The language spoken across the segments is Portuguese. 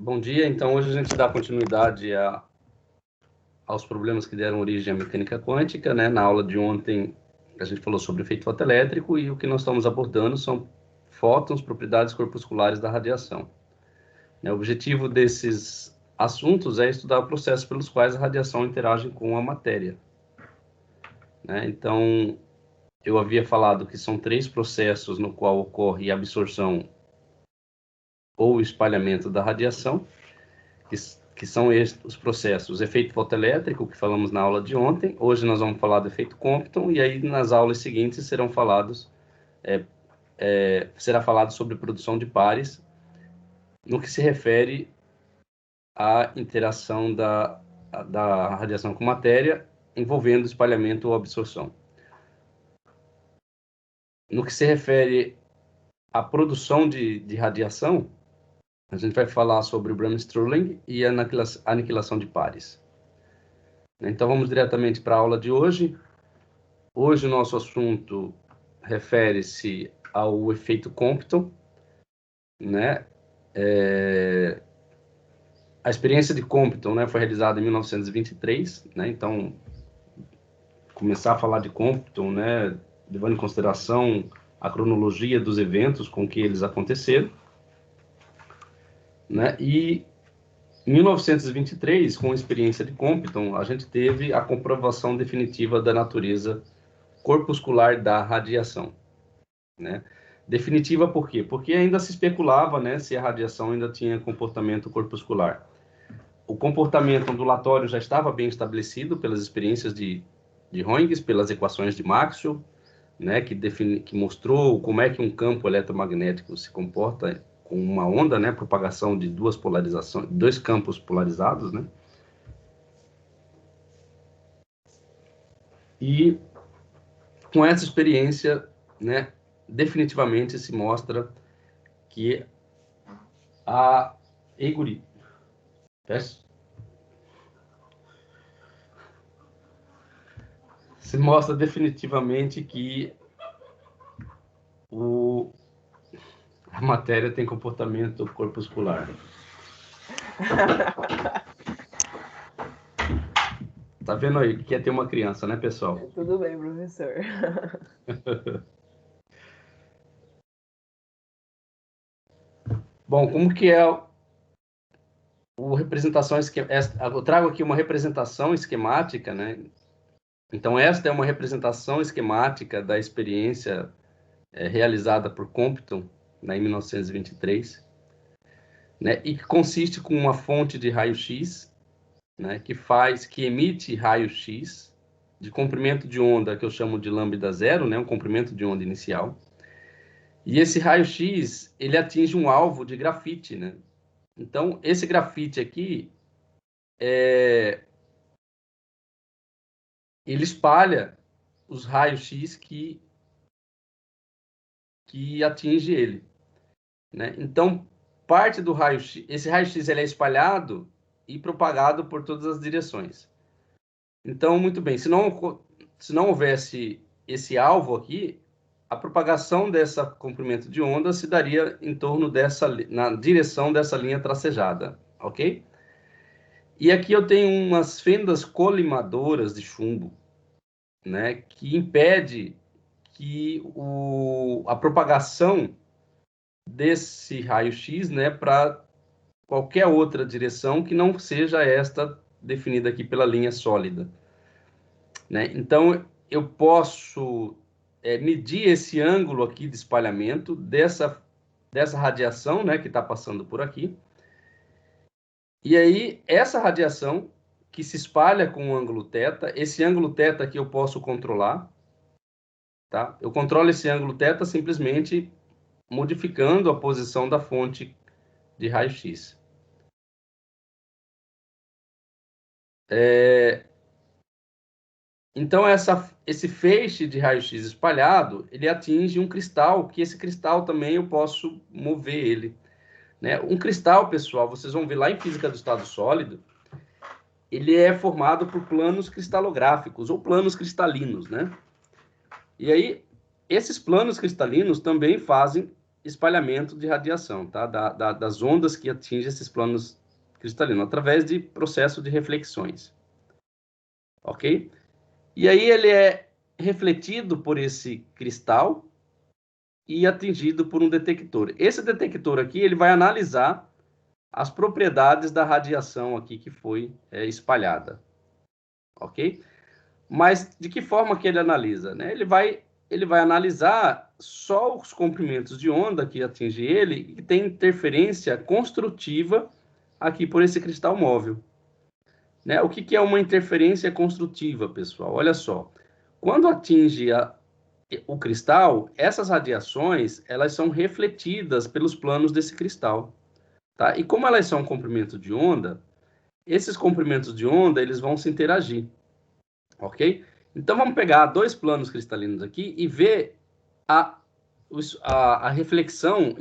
Bom dia. Então, hoje a gente dá continuidade aos problemas que deram origem à mecânica quântica, né? Na aula de ontem, a gente falou sobre efeito fotoelétrico e o que nós estamos abordando são fótons, propriedades corpusculares da radiação. O objetivo desses assuntos é estudar processos pelos quais a radiação interage com a matéria. Então, eu havia falado que são 3 processos no qual ocorre a absorção ou espalhamento da radiação, que são os processos efeito fotoelétrico, que falamos na aula de ontem. Hoje nós vamos falar do efeito Compton, e aí nas aulas seguintes será falado sobre produção de pares, no que se refere à interação da radiação com matéria, envolvendo espalhamento ou absorção. No que se refere à produção de radiação, a gente vai falar sobre o Bremsstrahlung e a aniquilação de pares. Então, vamos diretamente para a aula de hoje. Hoje, o nosso assunto refere-se ao efeito Compton, né? A experiência de Compton, né, foi realizada em 1923, né? Então, começar a falar de Compton, né, levando em consideração a cronologia dos eventos com que eles aconteceram, né? E em 1923, com a experiência de Compton, a gente teve a comprovação definitiva da natureza corpuscular da radiação, né? Definitiva por quê? Porque ainda se especulava, né, se a radiação ainda tinha comportamento corpuscular. O comportamento ondulatório já estava bem estabelecido pelas experiências de Huygens, pelas equações de Maxwell, né, que mostrou como é que um campo eletromagnético se comporta com uma onda, né, propagação de dois campos polarizados, né? E com essa experiência, né, definitivamente se mostra que a Eiguri se mostra definitivamente que a matéria tem comportamento corpuscular. Tá vendo aí que quer ter uma criança, né, pessoal? Tudo bem, professor. Bom, como que é eu trago aqui uma representação esquemática, né? Então, esta é uma representação esquemática da experiência realizada por Compton, né, em 1923, né? E que consiste com uma fonte de raio-x, né, que emite raio-x de comprimento de onda que eu chamo de lambda zero, né, um comprimento de onda inicial. E esse raio-x, ele atinge um alvo de grafite, né? Então, esse grafite aqui, ele espalha os raios-x que atinge ele, né? Então, parte do raio-x, esse raio-x ele é espalhado e propagado por todas as direções. Então, muito bem, se não houvesse esse alvo aqui, a propagação desse comprimento de onda se daria em torno na direção dessa linha tracejada, ok? E aqui eu tenho umas fendas colimadoras de chumbo, né, que impede que a propagação desse raio-x, né, para qualquer outra direção que não seja esta definida aqui pela linha sólida, né? Então, eu posso medir esse ângulo aqui de espalhamento dessa radiação, né, que está passando por aqui. E aí, essa radiação que se espalha com o ângulo θ, esse ângulo θ aqui eu posso controlar, tá? Eu controlo esse ângulo θ simplesmente modificando a posição da fonte de raio-x. Então, esse feixe de raio-x espalhado, ele atinge um cristal, que esse cristal também eu posso mover ele, né? Um cristal, pessoal, vocês vão ver lá em física do estado sólido, ele é formado por planos cristalográficos, ou planos cristalinos, né? E aí, esses planos cristalinos também fazem espalhamento de radiação, tá? Das ondas que atingem esses planos cristalinos, através de processo de reflexões. Ok? E aí ele é refletido por esse cristal e atingido por um detector. Esse detector aqui, ele vai analisar as propriedades da radiação aqui que foi espalhada. Ok? Mas de que forma que ele analisa? Né? Ele vai analisar só os comprimentos de onda que atinge ele e que tem interferência construtiva aqui por esse cristal móvel. Né? O que é uma interferência construtiva, pessoal? Olha só. Quando atinge o cristal, essas radiações elas são refletidas pelos planos desse cristal. Tá? E como elas são comprimentos de onda, esses comprimentos de onda eles vão se interagir. Ok? Então vamos pegar dois planos cristalinos aqui e ver a reflexão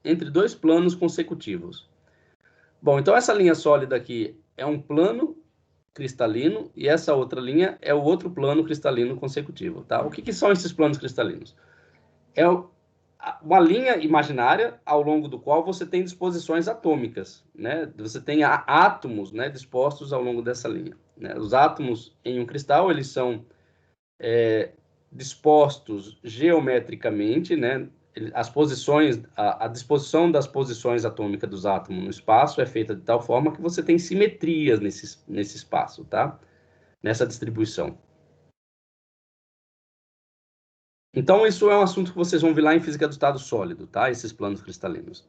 entre dois planos consecutivos. Bom, então essa linha sólida aqui é um plano cristalino e essa outra linha é o outro plano cristalino consecutivo, tá? O que são esses planos cristalinos? É uma linha imaginária ao longo do qual você tem disposições atômicas, né? Você tem átomos, né, dispostos ao longo dessa linha. Né? Os átomos em um cristal, eles são dispostos geometricamente, né? As posições, a disposição das posições atômicas dos átomos no espaço é feita de tal forma que você tem simetrias nesse espaço, tá? Nessa distribuição. Então, isso é um assunto que vocês vão ver lá em Física do Estado Sólido, tá? Esses planos cristalinos.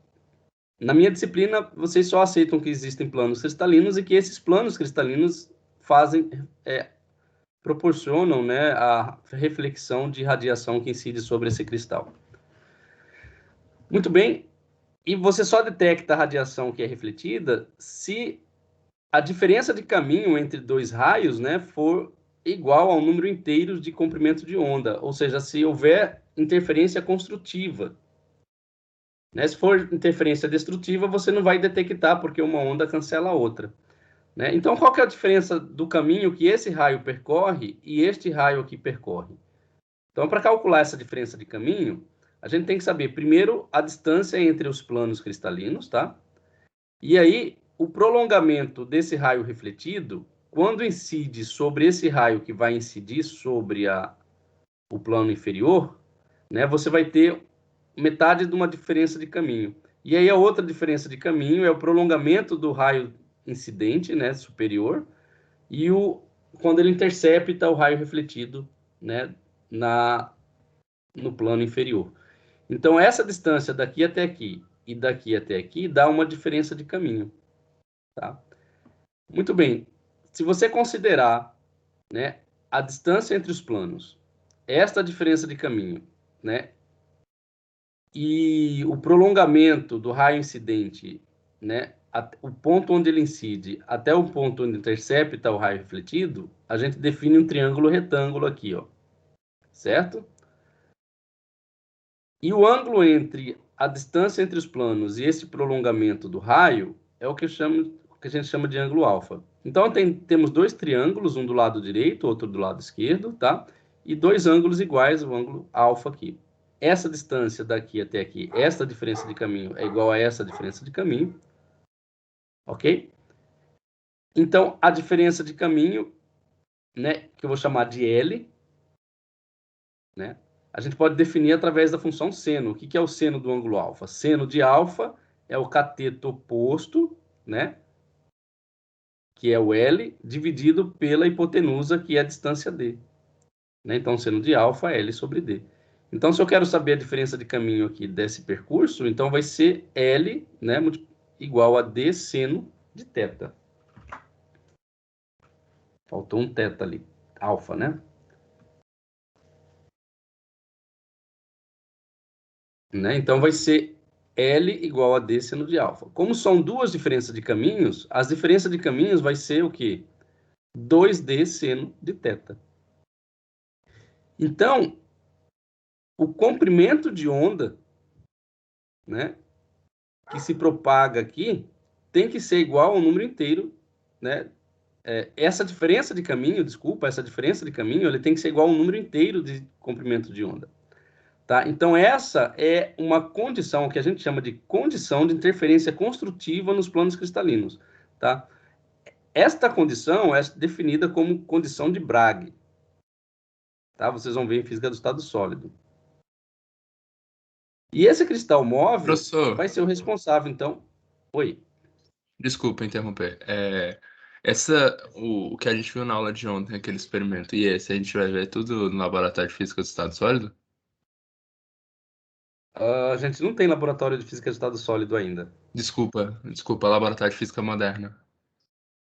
Na minha disciplina, vocês só aceitam que existem planos cristalinos e que esses planos cristalinos proporcionam, né, a reflexão de radiação que incide sobre esse cristal. Muito bem, e você só detecta a radiação que é refletida se a diferença de caminho entre dois raios, né, for igual ao número inteiro de comprimento de onda, ou seja, se houver interferência construtiva. Né? Se for interferência destrutiva, você não vai detectar, porque uma onda cancela a outra. Né? Então, qual que é a diferença do caminho que esse raio percorre e este raio aqui percorre? Então, para calcular essa diferença de caminho, a gente tem que saber, primeiro, a distância entre os planos cristalinos, tá? E aí, o prolongamento desse raio refletido, quando incide sobre esse raio que vai incidir sobre o plano inferior, né, você vai ter metade de uma diferença de caminho. E aí, a outra diferença de caminho é o prolongamento do raio incidente, né, superior, e quando ele intercepta o raio refletido, né, no plano inferior. Então, essa distância daqui até aqui e daqui até aqui dá uma diferença de caminho. Tá? Muito bem. Se você considerar, né, a distância entre os planos, esta diferença de caminho, né, e o prolongamento do raio incidente, né, o ponto onde ele incide até o ponto onde intercepta o raio refletido, a gente define um triângulo retângulo aqui, ó, certo? E o ângulo entre a distância entre os planos e esse prolongamento do raio é o que a gente chama de ângulo alfa. Então, temos dois triângulos, um do lado direito, outro do lado esquerdo, tá? E dois ângulos iguais, o ângulo alfa aqui. Essa distância daqui até aqui, essa diferença de caminho é igual a essa diferença de caminho, ok? Então, a diferença de caminho, né, que eu vou chamar de L, né? A gente pode definir através da função seno. O que é o seno do ângulo alfa? Seno de alfa é o cateto oposto, né? Que é o L, dividido pela hipotenusa, que é a distância D. Né? Então, seno de alfa é L sobre D. Então, se eu quero saber a diferença de caminho aqui desse percurso, então vai ser L, né, igual a D seno de θ. Faltou um θ ali, alfa, né? Então, vai ser L igual a D seno de alfa. Como são duas diferenças de caminhos, as diferenças de caminhos vai ser o quê? 2D seno de θ. Então, o comprimento de onda, né, que se propaga aqui, tem que ser igual ao número inteiro, né? Essa diferença de caminho, ele tem que ser igual ao número inteiro de comprimento de onda. Tá? Então, essa é uma condição que a gente chama de condição de interferência construtiva nos planos cristalinos. Tá? Esta condição é definida como condição de Bragg. Tá? Vocês vão ver em física do estado sólido. E esse cristal móvel vai Professor, ser o responsável, então. Oi. desculpa interromper. O que a gente viu na aula de ontem, aquele experimento, e esse a gente vai ver tudo no laboratório de física do estado sólido? A gente não tem laboratório de física de estado sólido ainda. Desculpa, laboratório de física moderna.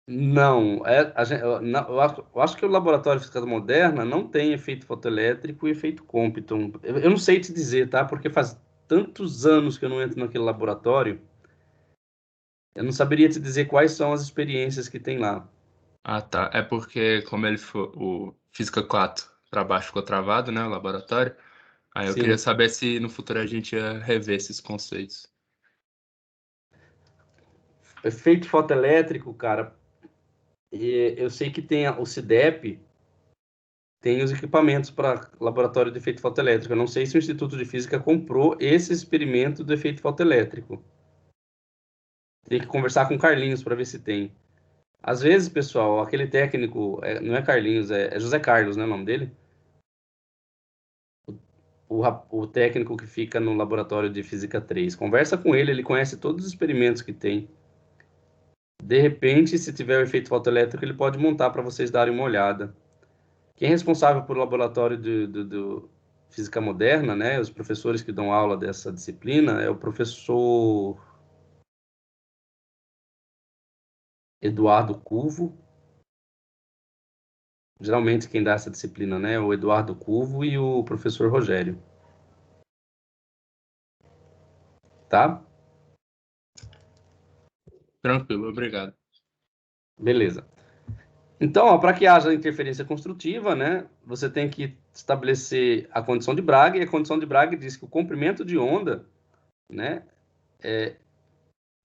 Não, eu acho que o laboratório de física moderna não tem efeito fotoelétrico e efeito Compton. Eu não sei te dizer, tá? Porque faz tantos anos que eu não entro naquele laboratório, eu não saberia te dizer quais são as experiências que tem lá. Ah, tá. É porque, como ele foi, o Física 4 para baixo ficou travado, né, o laboratório. Aí eu queria Sim, saber se no futuro a gente ia rever esses conceitos. efeito fotoelétrico, cara, eu sei que tem o CIDEP, tem os equipamentos para laboratório de efeito fotoelétrico. Eu não sei se o Instituto de Física comprou esse experimento do efeito fotoelétrico. Tem que conversar com o Carlinhos para ver se tem. Às vezes, pessoal, aquele técnico, não é Carlinhos, é José Carlos, né, o nome dele? O técnico que fica no laboratório de Física 3. Conversa com ele, ele conhece todos os experimentos que tem. De repente, se tiver o efeito fotoelétrico, ele pode montar para vocês darem uma olhada. Quem é responsável por laboratório do Física Moderna, né, os professores que dão aula dessa disciplina, é o professor Eduardo Curvo. Geralmente quem dá essa disciplina, né, é o Eduardo Curvo e o professor Rogério. Tá? Tranquilo, obrigado. Beleza. Então, para que haja interferência construtiva, né, você tem que estabelecer a condição de Bragg, e a condição de Bragg diz que o comprimento de onda, né,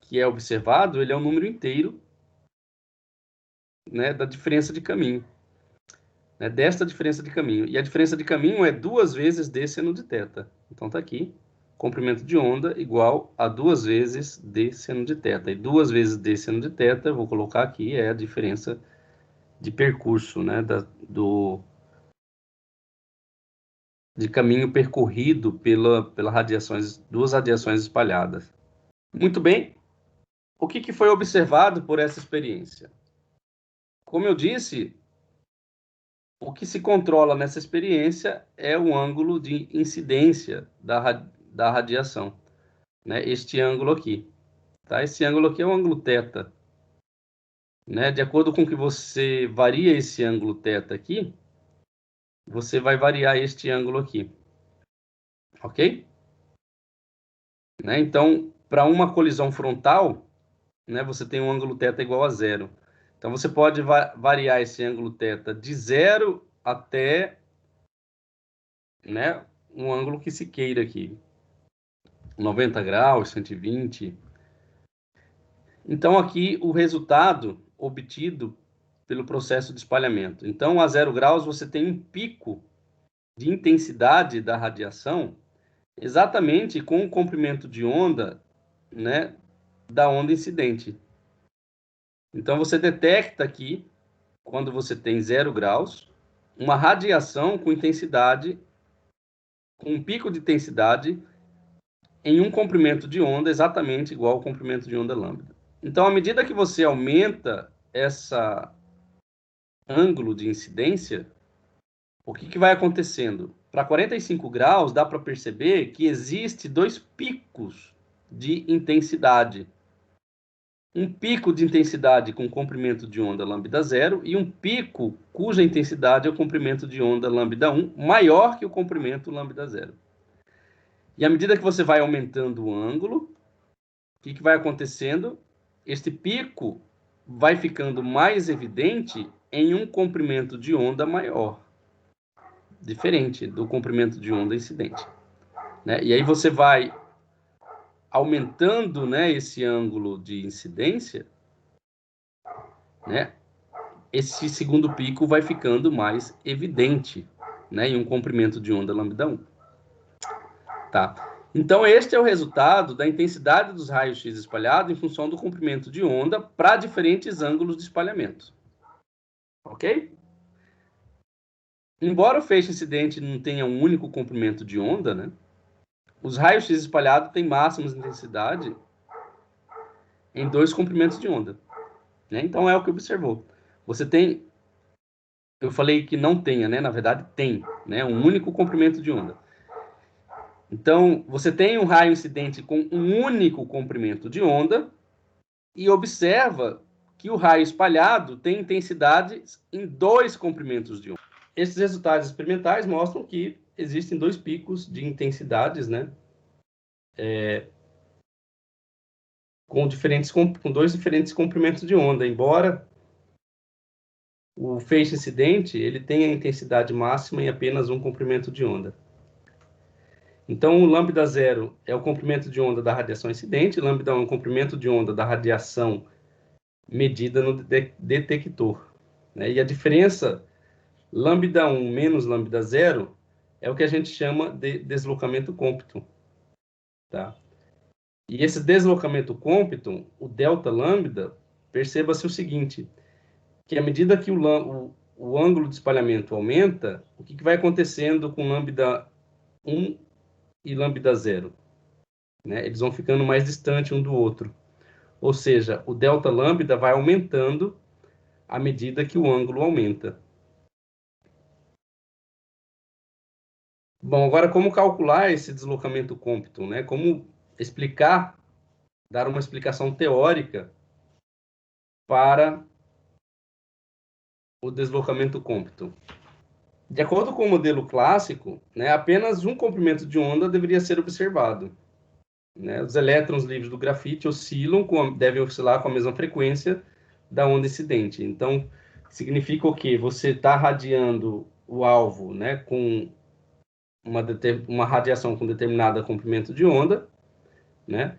que é observado, ele é um número inteiro, né, da diferença de caminho, né, desta diferença de caminho. E a diferença de caminho é 2 vezes d seno de θ. Então, está aqui, comprimento de onda igual a 2 vezes d seno de θ. E 2 vezes d seno de θ, eu vou colocar aqui, é a diferença de percurso, né, de caminho percorrido pela radiações, duas radiações espalhadas. Muito bem. O que foi observado por essa experiência? Como eu disse, o que se controla nessa experiência é o ângulo de incidência da radiação, né? Este ângulo aqui, tá? Esse ângulo aqui é o ângulo θ, né? De acordo com que você varia esse ângulo θ aqui, você vai variar este ângulo aqui, ok? Né? Então, para uma colisão frontal, né, você tem um ângulo θ igual a zero. Então, você pode variar esse ângulo θ de zero até, né, um ângulo que se queira aqui. 90 graus, 120. Então, aqui o resultado obtido pelo processo de espalhamento. Então, a 0 graus, você tem um pico de intensidade da radiação exatamente com o comprimento de onda, né, da onda incidente. Então, você detecta aqui, quando você tem 0 graus, uma radiação com intensidade, com um pico de intensidade em um comprimento de onda exatamente igual ao comprimento de onda lambda. Então, à medida que você aumenta esse ângulo de incidência, o que vai acontecendo? Para 45 graus, dá para perceber que existe dois picos de intensidade. Um pico de intensidade com comprimento de onda lambda 0 e um pico cuja intensidade é o comprimento de onda lambda 1 maior que o comprimento lambda 0. E à medida que você vai aumentando o ângulo, o que vai acontecendo? Este pico vai ficando mais evidente em um comprimento de onda maior, diferente do comprimento de onda incidente, né? E aí você vai aumentando, né, esse ângulo de incidência, né? Esse segundo pico vai ficando mais evidente, né, em um comprimento de onda lambda 1. Tá? Então, este é o resultado da intensidade dos raios-x espalhados em função do comprimento de onda para diferentes ângulos de espalhamento. Ok? Embora o feixe incidente não tenha um único comprimento de onda, né, os raios-x espalhados têm máximas de intensidade em 2 comprimentos de onda. Né? Então, é o que observou. Você tem... Eu falei que não tenha, né? Na verdade, tem, né? Um único comprimento de onda. Então, você tem um raio incidente com um único comprimento de onda e observa que o raio espalhado tem intensidade em 2 comprimentos de onda. Esses resultados experimentais mostram que existem 2 picos de intensidades, né? Com 2 diferentes comprimentos de onda, embora o feixe incidente ele tenha intensidade máxima em apenas um comprimento de onda. Então, o lambda 0 é o comprimento de onda da radiação incidente, lambda 1 é o comprimento de onda da radiação medida no detector. Né? E a diferença lambda 1 menos lambda 0 é o que a gente chama de deslocamento Compton. Tá? E esse deslocamento Compton, o delta lambda, perceba-se o seguinte, que à medida que o ângulo de espalhamento aumenta, o que vai acontecendo com lambda 1 e lambda 0? Né? Eles vão ficando mais distantes um do outro. Ou seja, o delta lambda vai aumentando à medida que o ângulo aumenta. Bom, agora como calcular esse deslocamento Compton? Né? Como explicar, dar uma explicação teórica para o deslocamento Compton? De acordo com o modelo clássico, né, apenas um comprimento de onda deveria ser observado. Né? Os elétrons livres do grafite devem oscilar com a mesma frequência da onda incidente. Então, significa o quê? Você está radiando o alvo, né, com uma radiação com determinado comprimento de onda, né?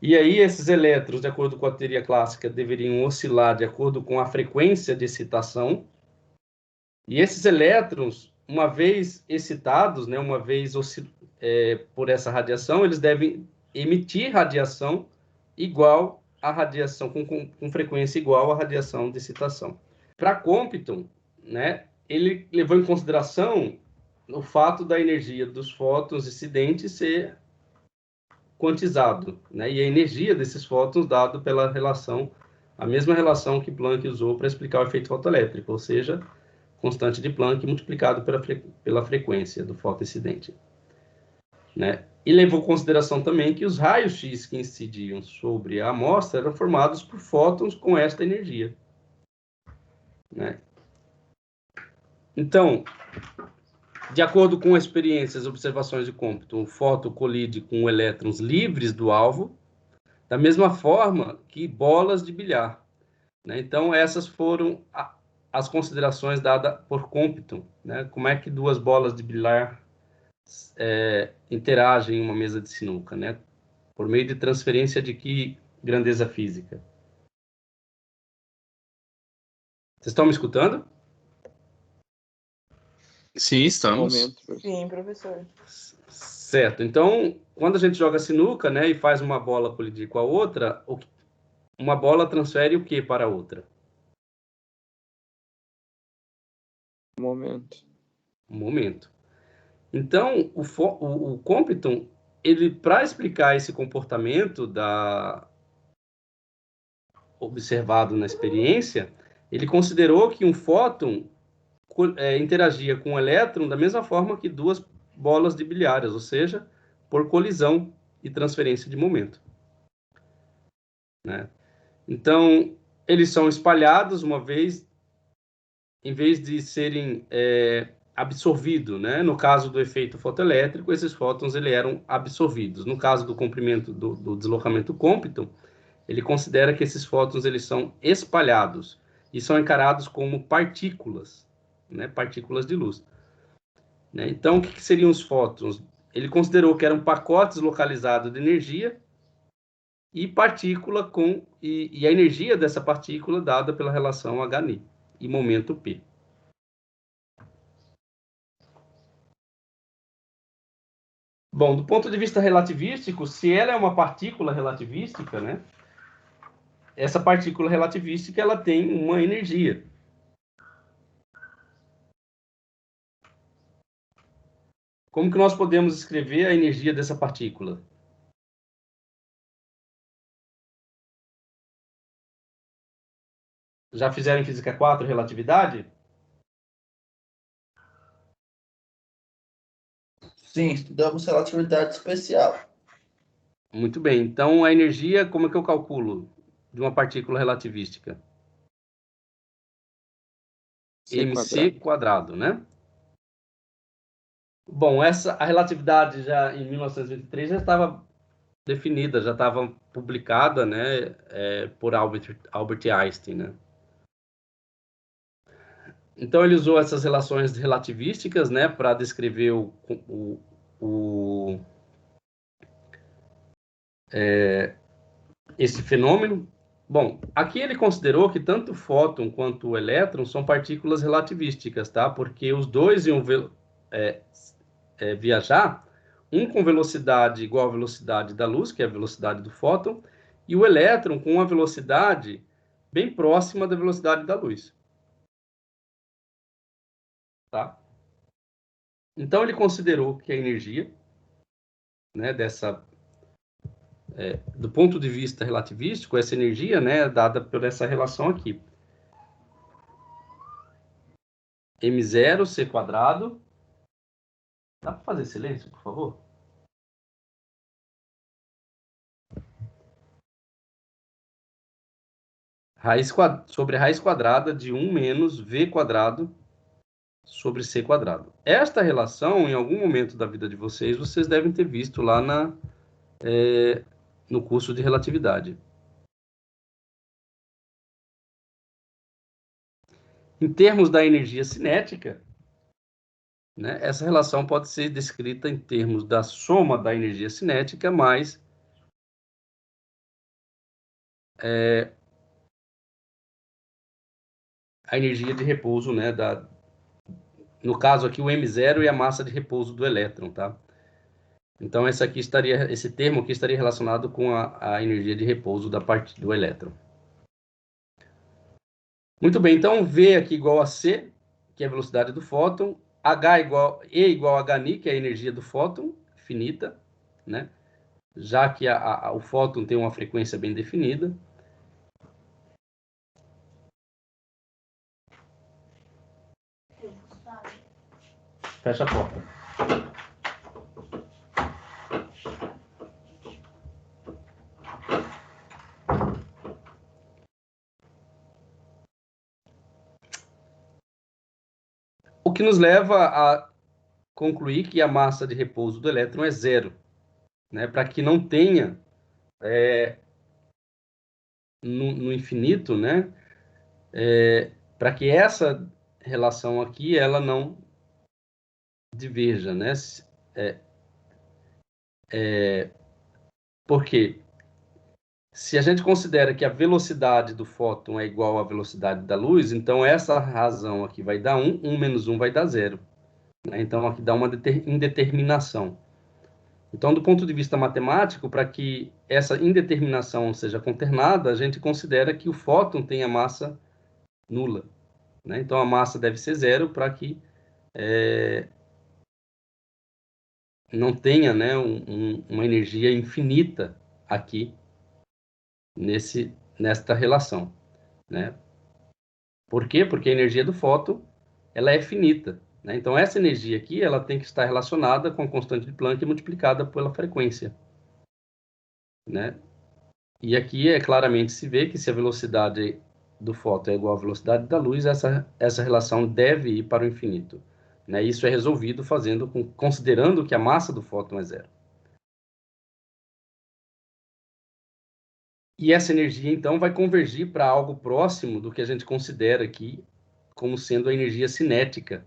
E aí esses elétrons, de acordo com a teoria clássica, deveriam oscilar de acordo com a frequência de excitação. E esses elétrons, uma vez excitados, né, uma vez por essa radiação, eles devem emitir radiação igual à radiação, com frequência igual à radiação de excitação. Para Compton, né, ele levou em consideração o fato da energia dos fótons incidentes ser quantizado, né, e a energia desses fótons dado pela relação, a mesma relação que Planck usou para explicar o efeito fotoelétrico, ou seja, constante de Planck multiplicado pela frequência do fotoincidente. Né? E levou em consideração também que os raios-x que incidiam sobre a amostra eram formados por fótons com esta energia. Né? Então, de acordo com experiências e observações de Compton, o fóton colide com elétrons livres do alvo, da mesma forma que bolas de bilhar. Né? Então, essas foram as considerações dadas por Compton. Né? Como é que 2 bolas de bilhar interagem em uma mesa de sinuca, né? Por meio de transferência de que grandeza física? Vocês estão me escutando? Sim, estamos. Sim, professor. Certo. Então, quando a gente joga sinuca, né, e faz uma bola colidir com a outra, uma bola transfere o que para a outra? Momento. Um momento. Então, o Compton, ele, para explicar esse comportamento observado na experiência, ele considerou que um fóton interagia com um elétron da mesma forma que 2 bolas de bilhares, ou seja, por colisão e transferência de momento. Né? Então, eles são espalhados em vez de serem absorvidos. Né? No caso do efeito fotoelétrico, esses fótons eram absorvidos. No caso do comprimento do deslocamento Compton, ele considera que esses fótons eles são espalhados e são encarados como partículas, né? Partículas de luz. Né? Então, o que seriam os fótons? Ele considerou que eram pacotes localizados de energia e partícula e a energia dessa partícula dada pela relação H-Ni e momento P. Bom, do ponto de vista relativístico, se ela é uma partícula relativística, né? Essa partícula relativística, ela tem uma energia. Como que nós podemos escrever a energia dessa partícula? Já fizeram em Física 4 relatividade? Sim, estudamos relatividade especial. Muito bem. Então, a energia, como é que eu calculo de uma partícula relativística? mc quadrado, né? Bom, a relatividade já em 1923 já estava definida, já estava publicada, né, por Albert Einstein, né? Então ele usou essas relações relativísticas, né, para descrever o, esse fenômeno. Bom, aqui ele considerou que tanto o fóton quanto o elétron são partículas relativísticas, tá? Porque os dois iam viajar, um com velocidade igual à velocidade da luz, que é a velocidade do fóton, e o elétron com uma velocidade bem próxima da velocidade da luz. Tá? Então ele considerou que a energia, né, do ponto de vista relativístico, essa energia, né, é dada por essa relação aqui. m0 c quadrado. Dá para fazer silêncio, por favor? Sobre a raiz quadrada de 1 menos v quadrado sobre c quadrado. Esta relação, em algum momento da vida de vocês, vocês devem ter visto lá no curso de relatividade. Em termos da energia cinética, né, essa relação pode ser descrita em termos da soma da energia cinética mais a energia de repouso, né, no caso aqui o m0 e a massa de repouso do elétron, tá? Então esse termo aqui estaria relacionado com a energia de repouso da parte do elétron. Muito bem, então V aqui igual a C, que é a velocidade do fóton, E igual a hν, que é a energia do fóton, finita, né? Já que o fóton tem uma frequência bem definida. Fecha a porta. O que nos leva a concluir que a massa de repouso do elétron é zero, né? Para que não tenha no infinito, né? Para que essa relação aqui ela não diverja, né? Porque se a gente considera que a velocidade do fóton é igual à velocidade da luz, então essa razão aqui vai dar 1, 1 menos 1 vai dar 0. Né? Então aqui dá uma indeterminação. Então, do ponto de vista matemático, para que essa indeterminação seja contornada, a gente considera que o fóton tem a massa nula. Né? Então, a massa deve ser zero para que não tenha, né, uma energia infinita aqui nesta relação. Né? Por quê? Porque a energia do fóton ela é finita. Né? Então, essa energia aqui ela tem que estar relacionada com a constante de Planck multiplicada pela frequência. Né? E aqui claramente se vê que se a velocidade do fóton é igual à velocidade da luz, essa relação deve ir para o infinito. Né? Isso é resolvido considerando que a massa do fóton é zero. E essa energia, então, vai convergir para algo próximo do que a gente considera aqui como sendo a energia cinética,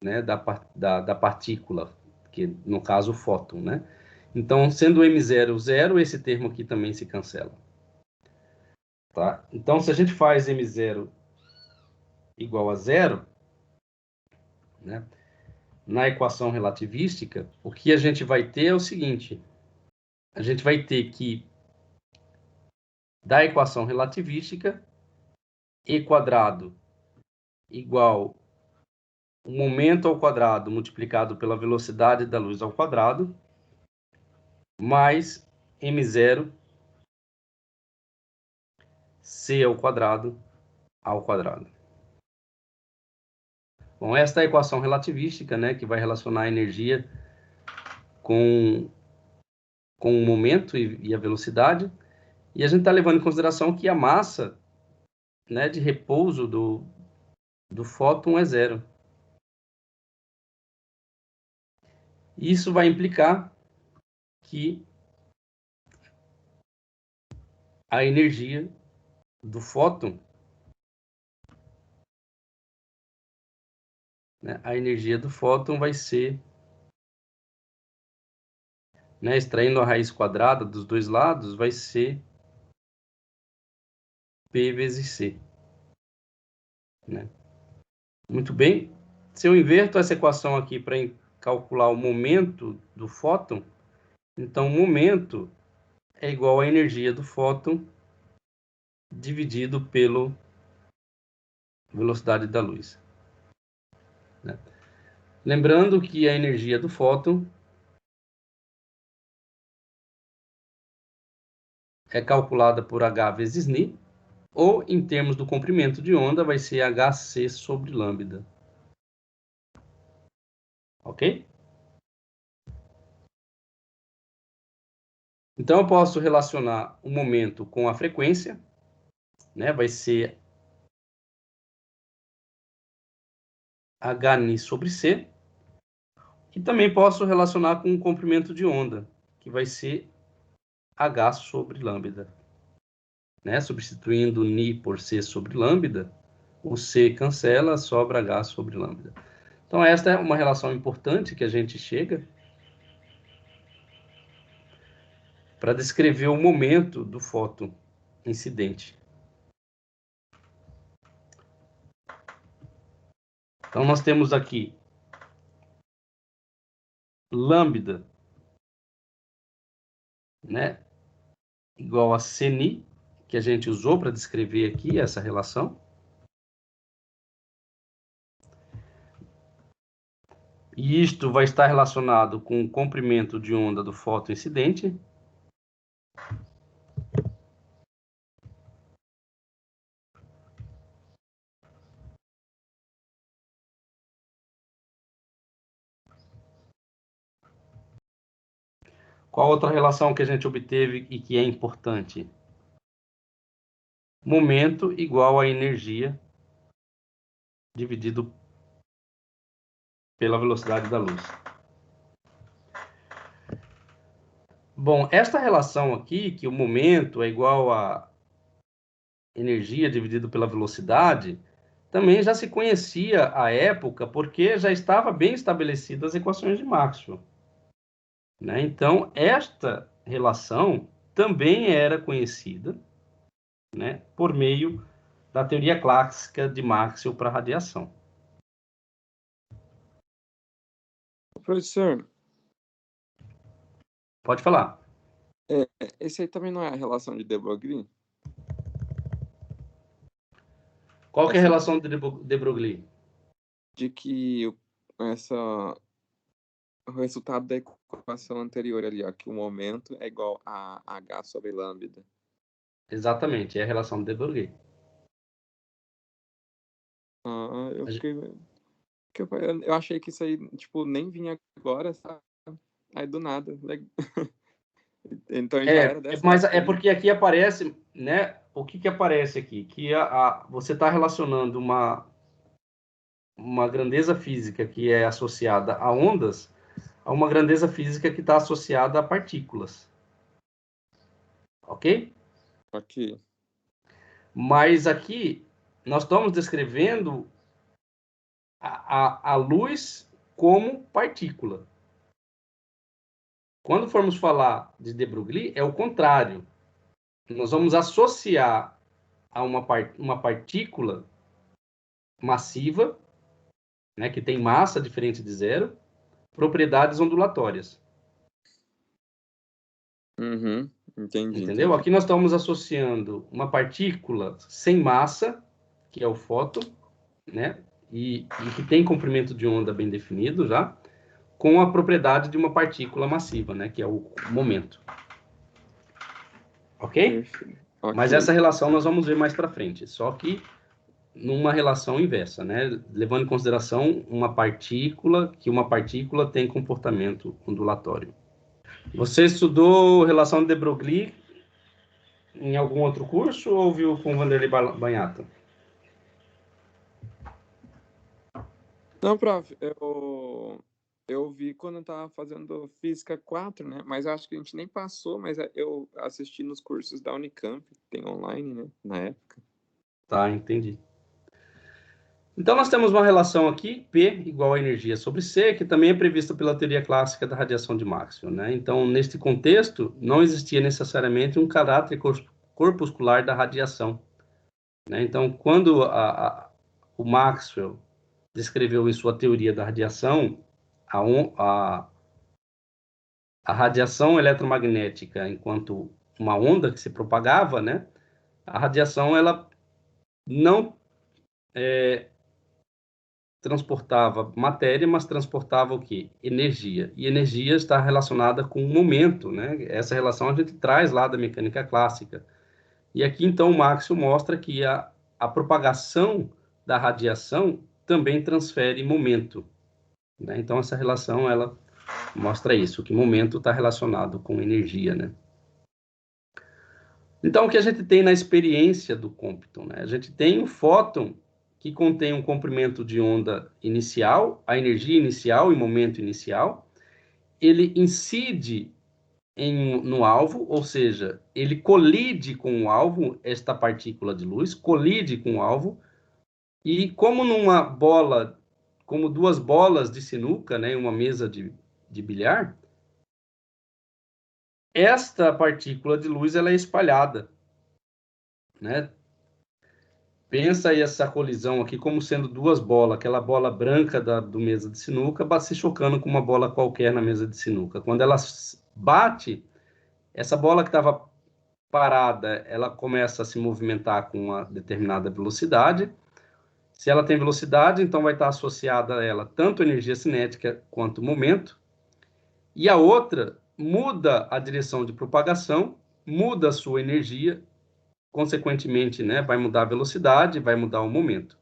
né, da partícula, que no caso o fóton. Né? Então, sendo m0 zero, esse termo aqui também se cancela. Tá? Então, se a gente faz m0 igual a zero, né? na equação relativística, o que a gente vai ter é o seguinte: a gente vai ter que, da equação relativística, E quadrado igual o momento ao quadrado multiplicado pela velocidade da luz ao quadrado, mais m0 c ao quadrado. Bom, esta é a equação relativística, né, que vai relacionar a energia com o momento e a velocidade. E a gente está levando em consideração que a massa, né, de repouso do fóton é zero. Isso vai implicar que a energia do fóton, né, vai ser, né, extraindo a raiz quadrada dos dois lados, vai ser P vezes C. Né? Muito bem. Se eu inverto essa equação aqui para calcular o momento do fóton, então o momento é igual à energia do fóton dividido pela velocidade da luz. Né? Lembrando que a energia do fóton é calculada por H vezes Ni, ou em termos do comprimento de onda, vai ser Hc sobre lambda. Ok? Então, eu posso relacionar o momento com a frequência, né? Vai ser Hni sobre C. E também posso relacionar com o comprimento de onda, que vai ser H sobre lambda. Né? Substituindo Ni por C sobre lambda, o C cancela, sobra H sobre lambda. Então, esta é uma relação importante que a gente chega para descrever o momento do fóton incidente. Então, nós temos aqui lambda, né, igual a Cni, que a gente usou para descrever aqui essa relação. E isto vai estar relacionado com o comprimento de onda do fóton incidente. Qual outra relação que a gente obteve e que é importante? Momento igual a energia dividido pela velocidade da luz. Bom, esta relação aqui, que o momento é igual a energia dividido pela velocidade, também já se conhecia à época, porque já estava bem estabelecidas as equações de Maxwell. Né? Então, esta relação também era conhecida, né, por meio da teoria clássica de Maxwell para radiação. Professor, Pode falar. esse aí também não é a relação de de Broglie? Qual que é a relação de Broglie? De que o resultado da equação anterior ali, ó, que o momento é igual a H sobre lambda. Exatamente, é a relação de Broglie. Eu achei que isso aí, tipo, nem vinha agora, sabe? Aí do nada. Então já era dessa Mas época é aí. porque aqui aparece, né? O que aparece aqui? Que você está relacionando uma grandeza física que é associada a ondas a uma grandeza física que está associada a partículas. Ok? Ok. Mas aqui nós estamos descrevendo a luz como partícula. Quando formos falar de de Broglie, é o contrário. Nós vamos associar a uma partícula massiva né, que tem massa diferente de zero, propriedades ondulatórias. Uhum. Entendi, Entendeu? entendi. Aqui nós estamos associando uma partícula sem massa, que é o fóton, né, e que tem comprimento de onda bem definido já, com a propriedade de uma partícula massiva, né, que é o momento. Ok? Perfeito. Mas Ok. essa relação nós vamos ver mais para frente, só que numa relação inversa, né, levando em consideração uma partícula tem comportamento ondulatório. Você estudou relação de Broglie em algum outro curso ou viu com Vanderlei Banhata? Não, prof, eu vi quando eu tava fazendo Física 4, né? Mas eu acho que a gente nem passou, mas eu assisti nos cursos da Unicamp, que tem online, né? Na época. Tá, entendi. Então, nós temos uma relação aqui, P igual a energia sobre C, que também é prevista pela teoria clássica da radiação de Maxwell, né? Então, neste contexto, não existia necessariamente um caráter corpuscular da radiação, né? Então, quando o Maxwell descreveu em sua teoria da radiação a radiação eletromagnética enquanto uma onda que se propagava, né? A radiação, ela não transportava matéria, mas transportava o quê? Energia. E energia está relacionada com o momento, né? Essa relação a gente traz lá da mecânica clássica. E aqui, então, o Maxwell mostra que a propagação da radiação também transfere momento, né? Então, essa relação, ela mostra isso, que momento está relacionado com energia, né? Então, o que a gente tem na experiência do Compton, né? A gente tem o fóton, que contém um comprimento de onda inicial, a energia inicial e momento inicial. Ele incide no alvo, ou seja, ele colide com o alvo, esta partícula de luz, colide com o alvo, e como numa bola, como duas bolas de sinuca, né, uma mesa de bilhar, esta partícula de luz ela é espalhada, né? Pensa aí essa colisão aqui como sendo duas bolas, aquela bola branca do mesa de sinuca se chocando com uma bola qualquer na mesa de sinuca. Quando ela bate, essa bola que estava parada, ela começa a se movimentar com uma determinada velocidade. Se ela tem velocidade, então vai estar associada a ela tanto energia cinética quanto momento. E a outra muda a direção de propagação, muda a sua energia, consequentemente, né, vai mudar a velocidade, vai mudar o momento.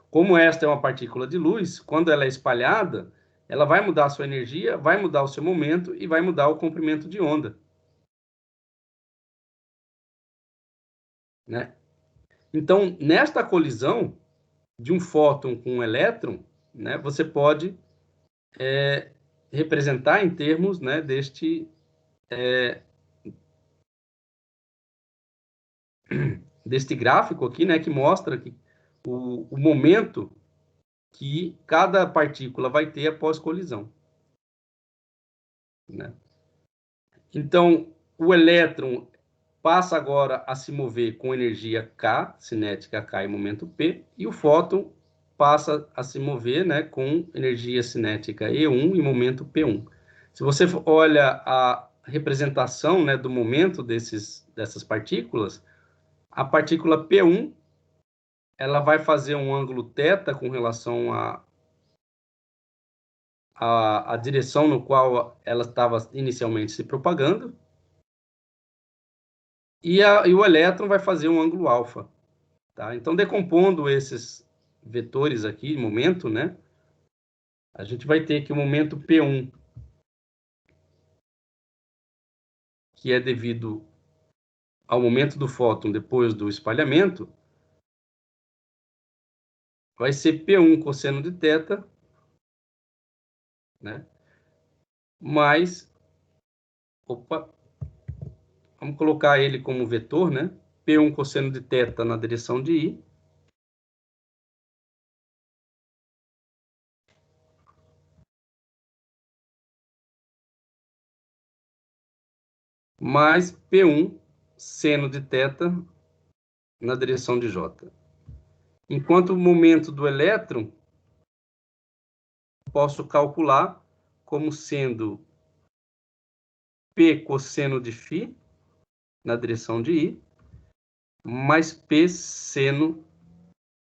Como esta é uma partícula de luz, quando ela é espalhada, ela vai mudar a sua energia, vai mudar o seu momento e vai mudar o comprimento de onda, né? Então, nesta colisão de um fóton com um elétron, né, você pode representar em termos, né, deste gráfico aqui, né, que mostra que o momento que cada partícula vai ter após colisão, né? Então, o elétron passa agora a se mover com energia K, cinética K e momento P, e o fóton passa a se mover, né, com energia cinética E1 e momento P1. Se você olha a representação, né, do momento dessas partículas, a partícula P1 ela vai fazer um ângulo θ com relação à direção no qual ela estava inicialmente se propagando, e o elétron vai fazer um ângulo alfa. Tá? Então, decompondo esses vetores aqui, momento, né? A gente vai ter que o momento P1, que é devido ao momento do fóton depois do espalhamento, vai ser P1 cosseno de θ, né? Mais, vamos colocar ele como vetor, né? P1 cosseno de θ na direção de I, mais P1 seno de θ na direção de J. Enquanto o momento do elétron posso calcular como sendo P cosseno de φ, na direção de I, mais P seno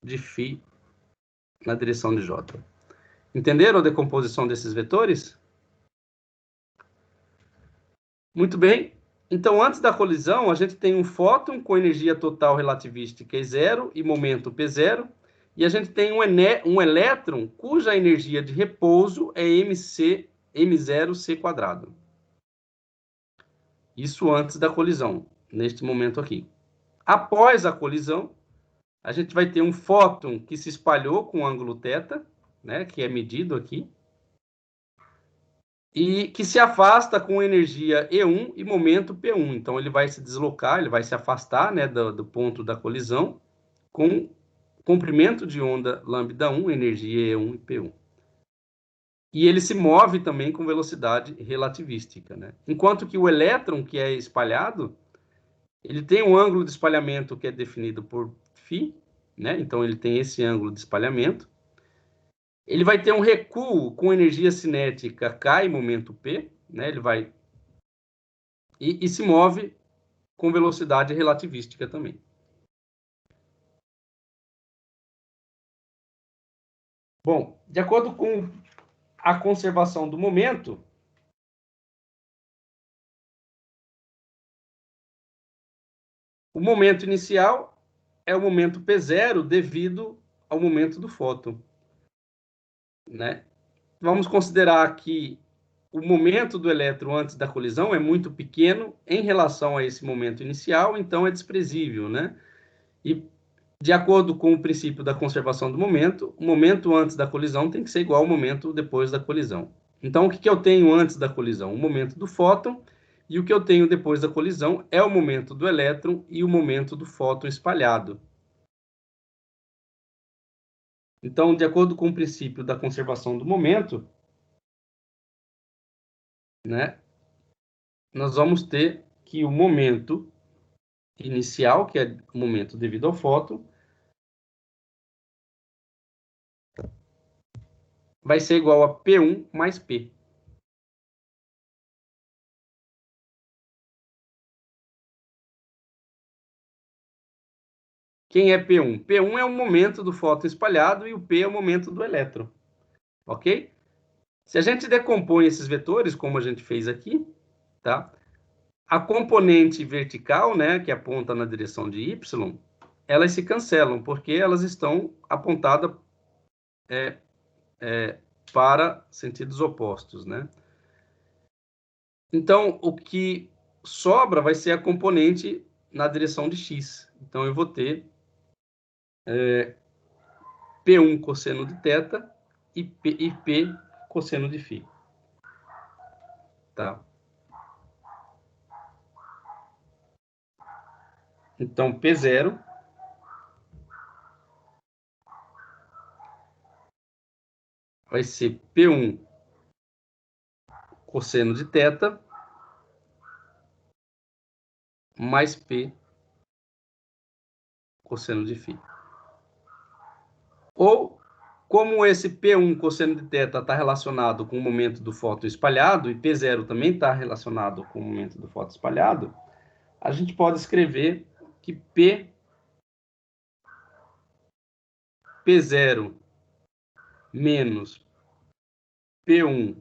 de φ, na direção de J. Entenderam a decomposição desses vetores? Muito bem. Então, antes da colisão, a gente tem um fóton com energia total relativística E0 e momento P0, e a gente tem um elétron cuja energia de repouso é M0C². Isso antes da colisão, neste momento aqui. Após a colisão, a gente vai ter um fóton que se espalhou com ângulo θ, né, que é medido aqui, e que se afasta com energia E1 e momento P1. Então, ele vai se deslocar, ele vai se afastar, né, do ponto da colisão com comprimento de onda λ1, energia E1 e P1. E ele se move também com velocidade relativística, né? Enquanto que o elétron, que é espalhado, ele tem um ângulo de espalhamento que é definido por φ, né? Então, ele tem esse ângulo de espalhamento. Ele vai ter um recuo com energia cinética K e momento P, né? Ele vai e se move com velocidade relativística também. Bom, de acordo com a conservação do momento, o momento inicial é o momento P0 devido ao momento do fóton, né? Vamos considerar que o momento do elétron antes da colisão é muito pequeno em relação a esse momento inicial, então é desprezível, né? E, de acordo com o princípio da conservação do momento, o momento antes da colisão tem que ser igual ao momento depois da colisão. Então, o que eu tenho antes da colisão? O momento do fóton, e o que eu tenho depois da colisão é o momento do elétron e o momento do fóton espalhado. Então, de acordo com o princípio da conservação do momento, né, nós vamos ter que o momento inicial, que é o momento devido ao fóton, vai ser igual a P1 mais P. Quem é P1? P1 é o momento do fóton espalhado e o P é o momento do elétron. Ok? Se a gente decompõe esses vetores, como a gente fez aqui, tá? A componente vertical, né, que aponta na direção de Y, elas se cancelam, porque elas estão apontadas para sentidos opostos, né? Então, o que sobra vai ser a componente na direção de X. Então, eu vou ter P1 cosseno de θ e P cosseno de φ. Tá? Então, P0 vai ser P1 cosseno de θ mais P cosseno de φ. Ou, como esse P1 cosseno de θ está relacionado com o momento do fóton espalhado, e P0 também está relacionado com o momento do fóton espalhado, a gente pode escrever que P0 menos P1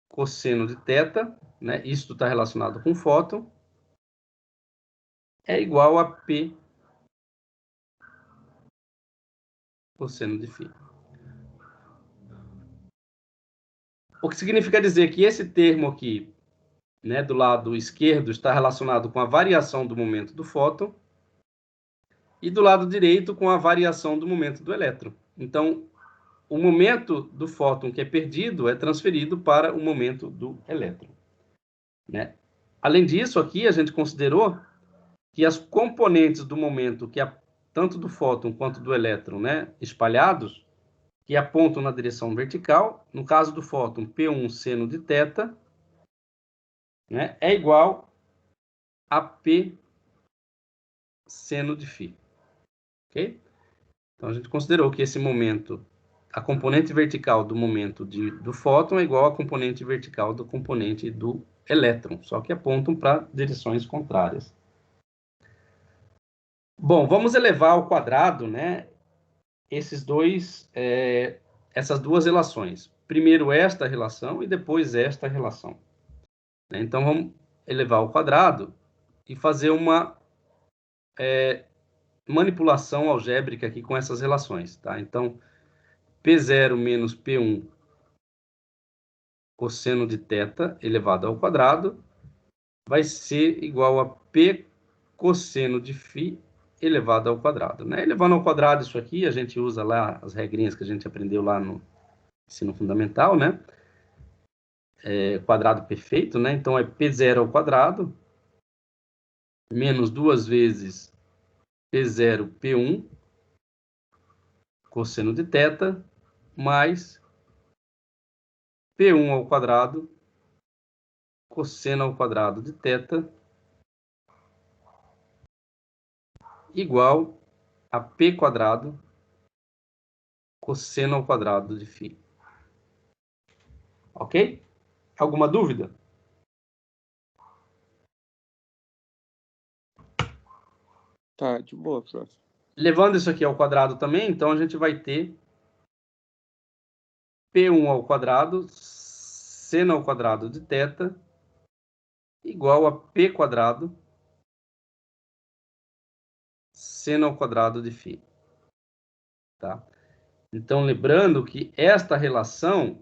cosseno de θ, né? Isso está relacionado com fóton, é igual a P cosseno de φ. O que significa dizer que esse termo aqui, né, do lado esquerdo, está relacionado com a variação do momento do fóton, e do lado direito com a variação do momento do elétron. Então, o momento do fóton que é perdido é transferido para o momento do elétron, né? Além disso, aqui a gente considerou que as componentes do momento, tanto do fóton quanto do elétron, né, espalhados, que apontam na direção vertical, no caso do fóton, P1 seno de θ, né, é igual a P seno de φ. Ok? Então, a gente considerou que esse momento a componente vertical do momento do fóton é igual à componente vertical do componente do elétron, só que apontam para direções contrárias. Bom, vamos elevar ao quadrado, né, essas duas relações. Primeiro esta relação e depois esta relação. Então, vamos elevar ao quadrado e fazer uma manipulação algébrica aqui com essas relações, tá? Então, P0 menos P1 cosseno de θ elevado ao quadrado vai ser igual a P cosseno de φ elevado ao quadrado, né? Elevando ao quadrado isso aqui, a gente usa lá as regrinhas que a gente aprendeu lá no ensino fundamental, né? Quadrado perfeito, né? Então, é P0 ao quadrado menos 2 vezes P0 P1 cosseno de θ mais P1 ao quadrado cosseno ao quadrado de θ igual a P quadrado cosseno ao quadrado de φ. Ok? Alguma dúvida? Tá, de boa, prof. Levando isso aqui ao quadrado também, então a gente vai ter P1 ao quadrado seno ao quadrado de θ igual a P quadrado seno ao quadrado de φ. Tá? Então, lembrando que esta relação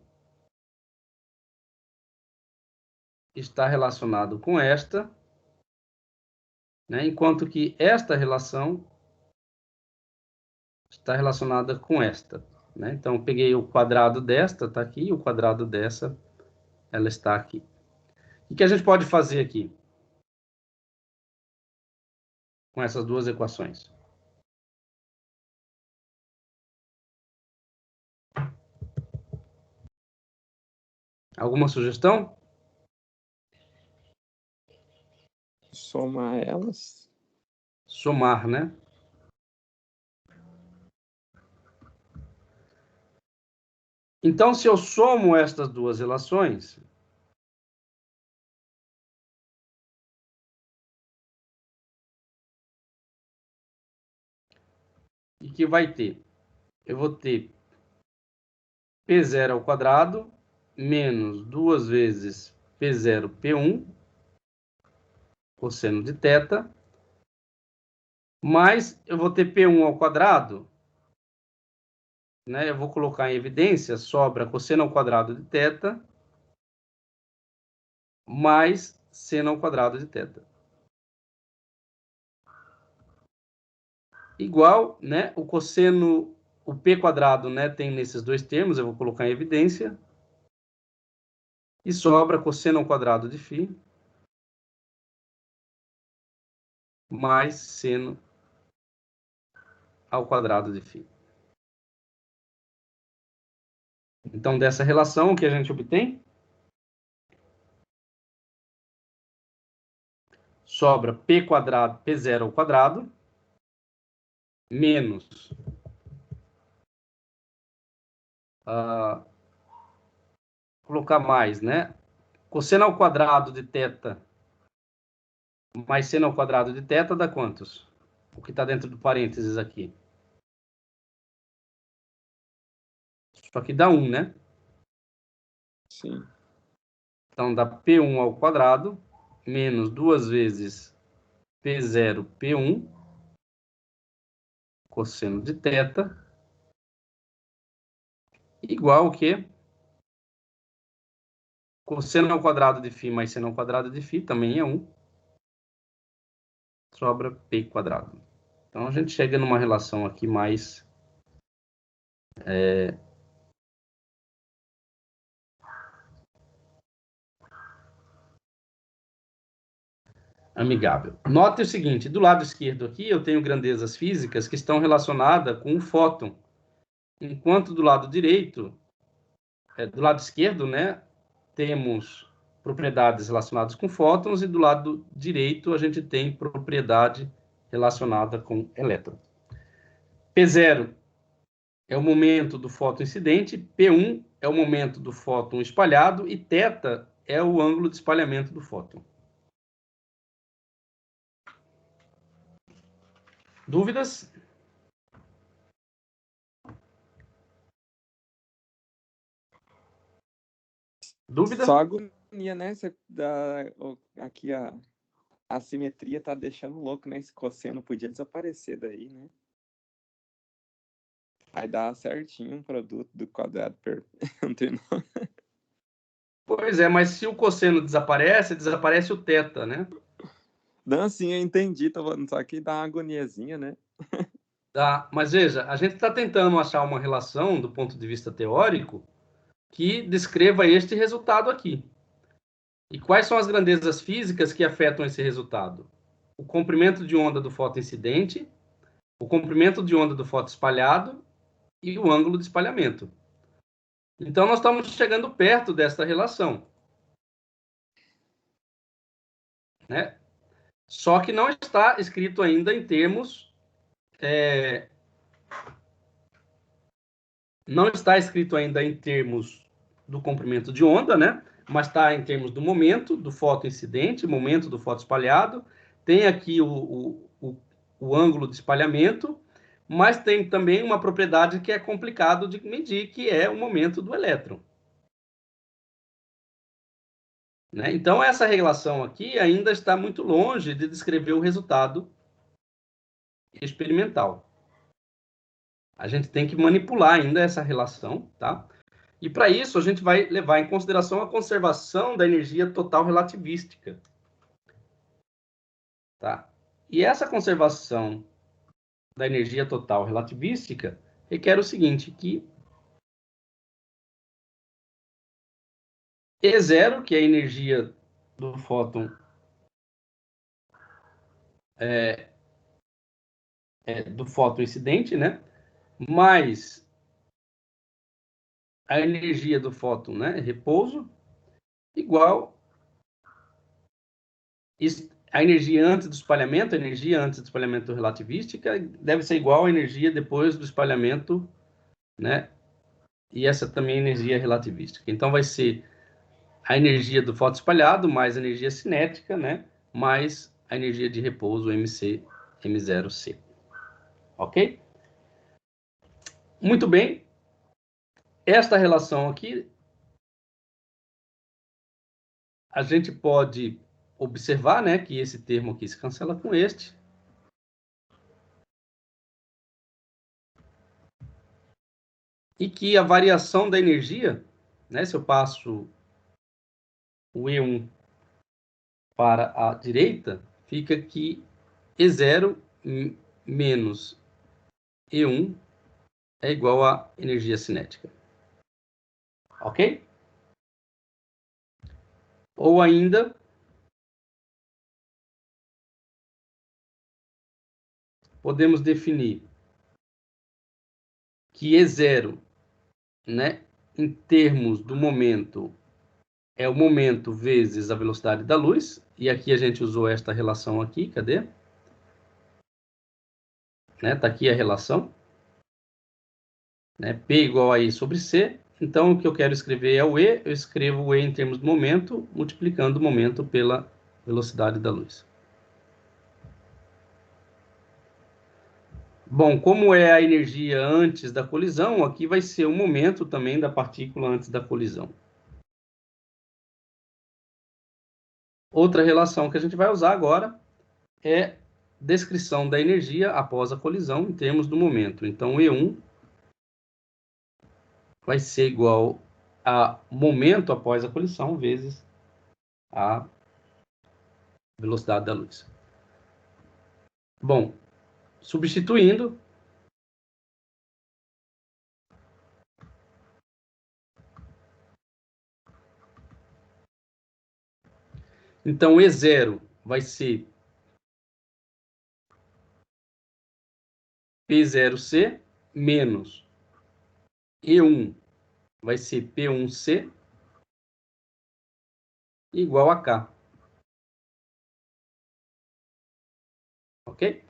está relacionada com esta, né? Enquanto que esta relação está relacionada com esta, né? Então, eu peguei o quadrado desta, está aqui, e o quadrado dessa, ela está aqui. O que a gente pode fazer aqui com essas duas equações? Alguma sugestão? Somar elas. Somar, né? Então, se eu somo estas duas relações, o que vai ter? Eu vou ter P0 ao quadrado menos 2 vezes P0 P1 cosseno de θ, mais eu vou ter P1 ao quadrado, né? Eu vou colocar em evidência, sobra cosseno ao quadrado de θ, mais seno ao quadrado de θ. Igual, né? O cosseno, o P quadrado, né? Tem nesses dois termos, eu vou colocar em evidência. E sobra cosseno ao quadrado de φ, mais seno ao quadrado de φ. Então, dessa relação, o que a gente obtém? Sobra P quadrado, P0 ao quadrado, menos colocar mais, né? Cosseno ao quadrado de θ mais seno ao quadrado de θ dá quantos? O que está dentro do parênteses aqui. Só que dá 1, né? Sim. Então, dá P1 ao quadrado menos 2 vezes P0 P1 cosseno de θ igual ao quê? Cosseno ao quadrado de φ mais seno ao quadrado de φ também é 1. Sobra P quadrado. Então, a gente chega numa relação aqui mais amigável. Note o seguinte, do lado esquerdo aqui eu tenho grandezas físicas que estão relacionadas com o fóton, enquanto do lado direito, do lado esquerdo, né, temos propriedades relacionadas com fótons e do lado direito a gente tem propriedade relacionada com elétron. P0 é o momento do fóton incidente, P1 é o momento do fóton espalhado e θ é o ângulo de espalhamento do fóton. Dúvidas? Dúvida? Só agonia, né? Aqui a simetria tá deixando louco, né? Esse cosseno podia desaparecer daí, né? Vai dar certinho um produto do quadrado perfeito. Pois é, mas se o cosseno desaparece, desaparece o θ, né? Não, sim, eu entendi, só que dá uma agoniazinha, né? Tá, mas veja, a gente está tentando achar uma relação do ponto de vista teórico que descreva este resultado aqui. E quais são as grandezas físicas que afetam esse resultado? O comprimento de onda do fóton incidente, o comprimento de onda do fóton espalhado e o ângulo de espalhamento. Então, nós estamos chegando perto desta relação, né? Só que não está escrito ainda em termos... não está escrito ainda em termos do comprimento de onda, né? Mas está em termos do momento do fóton incidente, momento do fóton espalhado. Tem aqui o ângulo de espalhamento, mas tem também uma propriedade que é complicado de medir, que é o momento do elétron. Né? Então, essa relação aqui ainda está muito longe de descrever o resultado experimental. A gente tem que manipular ainda essa relação, tá? E para isso, a gente vai levar em consideração a conservação da energia total relativística. Tá? E essa conservação da energia total relativística requer o seguinte, que E0, que é a energia do fóton do fóton incidente, né? Mais a energia do fóton, né? Repouso, igual a energia antes do espalhamento, a energia antes do espalhamento relativística deve ser igual à energia depois do espalhamento, né? E essa também é energia relativística. Então, vai ser a energia do fóton espalhado mais a energia cinética, né? Mais a energia de repouso, MC, M0C. Ok? Muito bem. Esta relação aqui, a gente pode observar, né, que esse termo aqui se cancela com este. E que a variação da energia, né, se eu passo o E1 para a direita, fica que E0 menos E1 é igual a energia cinética. Ok? Ou ainda, podemos definir que E0, né, em termos do momento, é o momento vezes a velocidade da luz. E aqui a gente usou esta relação aqui, cadê? Né, tá aqui a relação. Né, P igual a I sobre C. Então, o que eu quero escrever é o E. Eu escrevo o E em termos do momento, multiplicando o momento pela velocidade da luz. Bom, como é a energia antes da colisão, aqui vai ser o momento também da partícula antes da colisão. Outra relação que a gente vai usar agora é descrição da energia após a colisão em termos do momento. Então, E1 vai ser igual a momento após a colisão vezes a velocidade da luz. Bom, substituindo, então E0 vai ser P0C menos E1 vai ser P1C igual a K. Ok?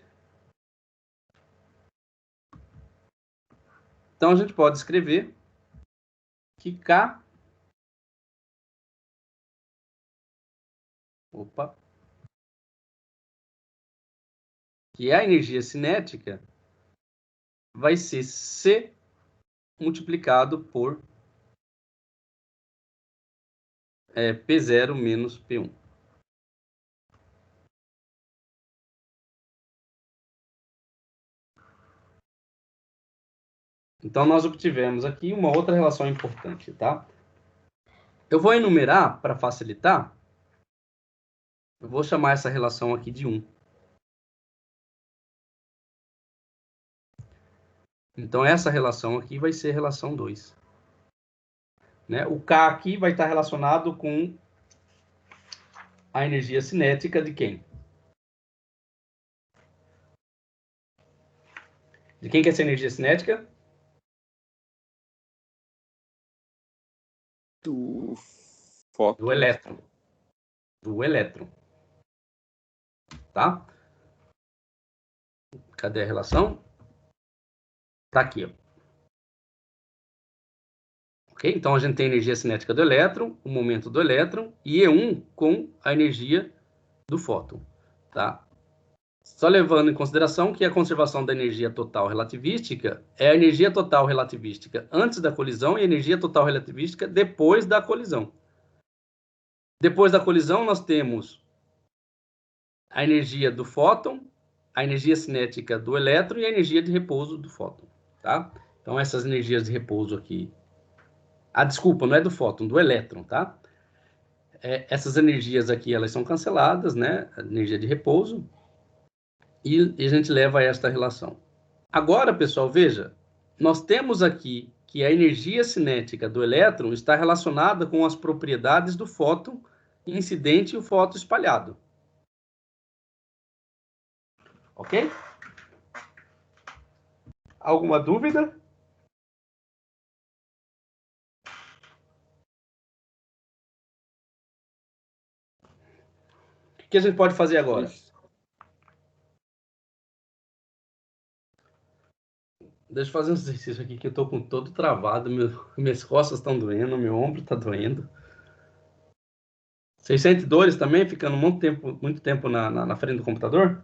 Então, a gente pode escrever que K... Opa! Que é a energia cinética, vai ser C multiplicado por P0 menos P1. Então, nós obtivemos aqui uma outra relação importante, tá? Eu vou enumerar para facilitar. Eu vou chamar essa relação aqui de 1. Então, essa relação aqui vai ser relação 2. Né? O K aqui vai estar relacionado com a energia cinética de quem? De quem que é essa energia cinética? Do fóton. Do elétron. Do elétron. Tá? Cadê a relação? Tá aqui, ó. Ok? Então, a gente tem a energia cinética do elétron, o momento do elétron, e E1 com a energia do fóton. Tá? Só levando em consideração que a conservação da energia total relativística é a energia total relativística antes da colisão e a energia total relativística depois da colisão. Depois da colisão, nós temos a energia do fóton, a energia cinética do elétron e a energia de repouso do fóton. Tá? Então, essas energias de repouso aqui... Ah, desculpa, não é do fóton, do elétron, tá? Essas energias aqui, elas são canceladas, né? A energia de repouso. E a gente leva a esta relação. Agora, pessoal, veja, nós temos aqui que a energia cinética do elétron está relacionada com as propriedades do fóton incidente e o fóton espalhado. Ok? Alguma dúvida? O que a gente pode fazer agora? Deixa eu fazer um exercício aqui que eu estou com todo travado, minhas costas estão doendo, meu ombro está doendo. Vocês sentem dores também, ficando muito tempo na frente do computador?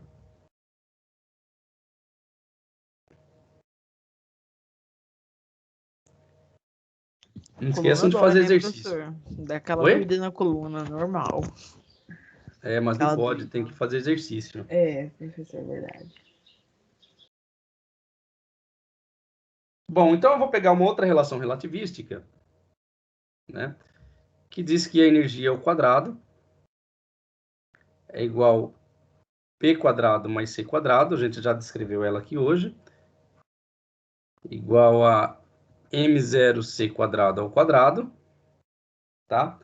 Não esqueçam de fazer exercício. Professor. Dá aquela Oi? doída na coluna, normal. Mas não Aquela pode, doída. tem que fazer exercício. Professor, é verdade. Bom, então eu vou pegar uma outra relação relativística, né, que diz que a energia ao quadrado é igual P quadrado mais C quadrado, a gente já descreveu ela aqui hoje, igual a M0C quadrado ao quadrado, tá?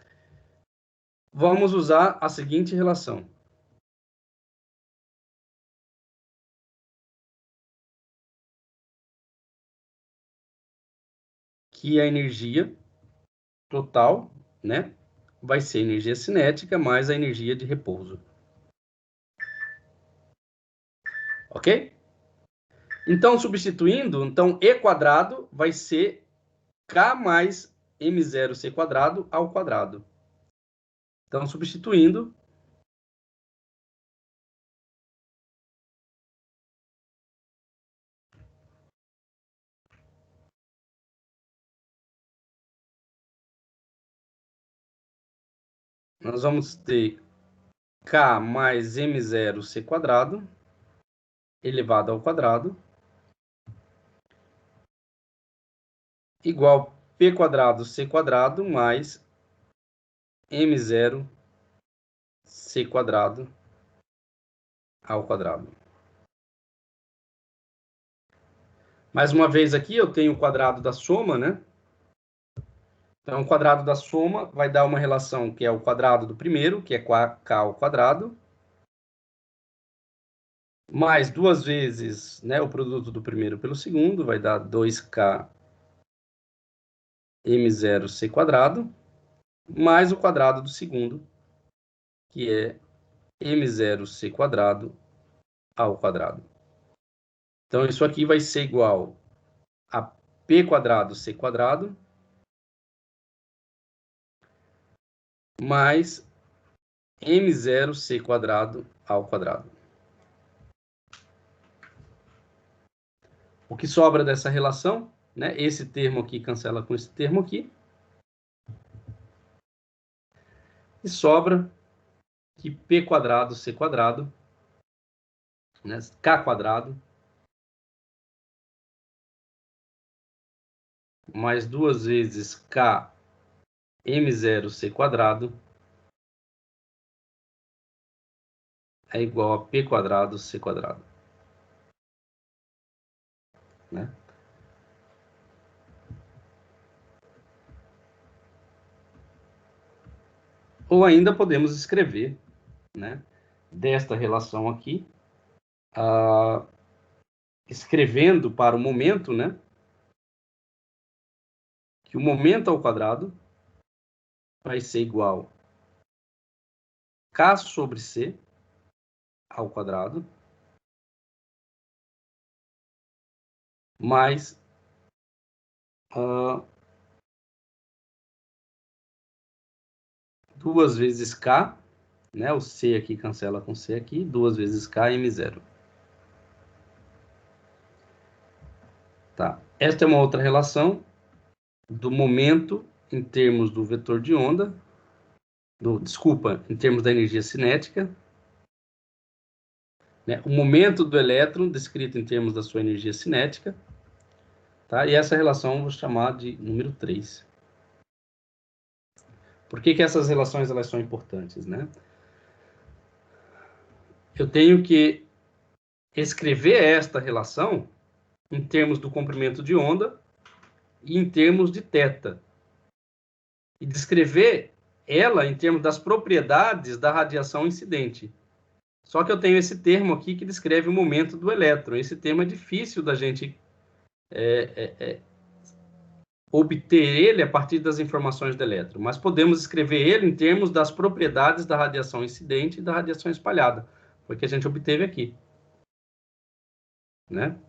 Vamos usar a seguinte relação. Que a energia total, né, vai ser energia cinética mais a energia de repouso. Ok? Então, substituindo, E quadrado vai ser K mais M0C quadrado ao quadrado. Então, substituindo, nós vamos ter K mais M0C quadrado elevado ao quadrado igual P quadrado C quadrado mais M0C quadrado ao quadrado. Mais uma vez aqui eu tenho o quadrado da soma, né? Então, o quadrado da soma vai dar uma relação que é o quadrado do primeiro, que é K ao quadrado, mais duas vezes, né, o produto do primeiro pelo segundo, vai dar 2K M0C quadrado, mais o quadrado do segundo, que é M0C quadrado ao quadrado. Então, isso aqui vai ser igual a P quadrado C quadrado mais M0 C quadrado ao quadrado. O que sobra dessa relação, né? Esse termo aqui cancela com esse termo aqui. E sobra que P quadrado C quadrado, né? K quadrado, mais 2 vezes K M0 C quadrado é igual a P quadrado C quadrado. Né? Ou ainda podemos escrever, né, desta relação aqui, escrevendo para o momento, né, que o momento ao quadrado vai ser igual a K sobre C ao quadrado mais 2 vezes K, né, o C aqui cancela com C aqui, 2 vezes K M0. Tá. Esta é uma outra relação do momento em termos do vetor de onda, em termos da energia cinética, né? O momento do elétron descrito em termos da sua energia cinética, tá? E essa relação eu vou chamar de número 3. Por que essas relações elas são importantes, né? Eu tenho que escrever esta relação em termos do comprimento de onda e em termos de θ. E descrever ela em termos das propriedades da radiação incidente. Só que eu tenho esse termo aqui que descreve o momento do elétron. Esse termo é difícil da gente obter ele a partir das informações do elétron, mas podemos escrever ele em termos das propriedades da radiação incidente e da radiação espalhada, foi o que a gente obteve aqui. Né?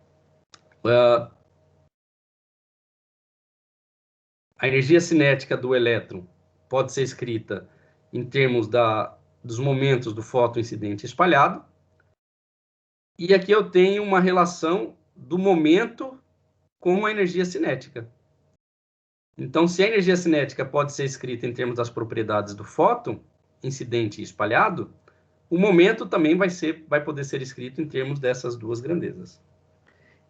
A energia cinética do elétron pode ser escrita em termos dos momentos do fóton incidente espalhado. E aqui eu tenho uma relação do momento com a energia cinética. Então, se a energia cinética pode ser escrita em termos das propriedades do fóton incidente e espalhado, o momento também vai poder ser escrito em termos dessas duas grandezas.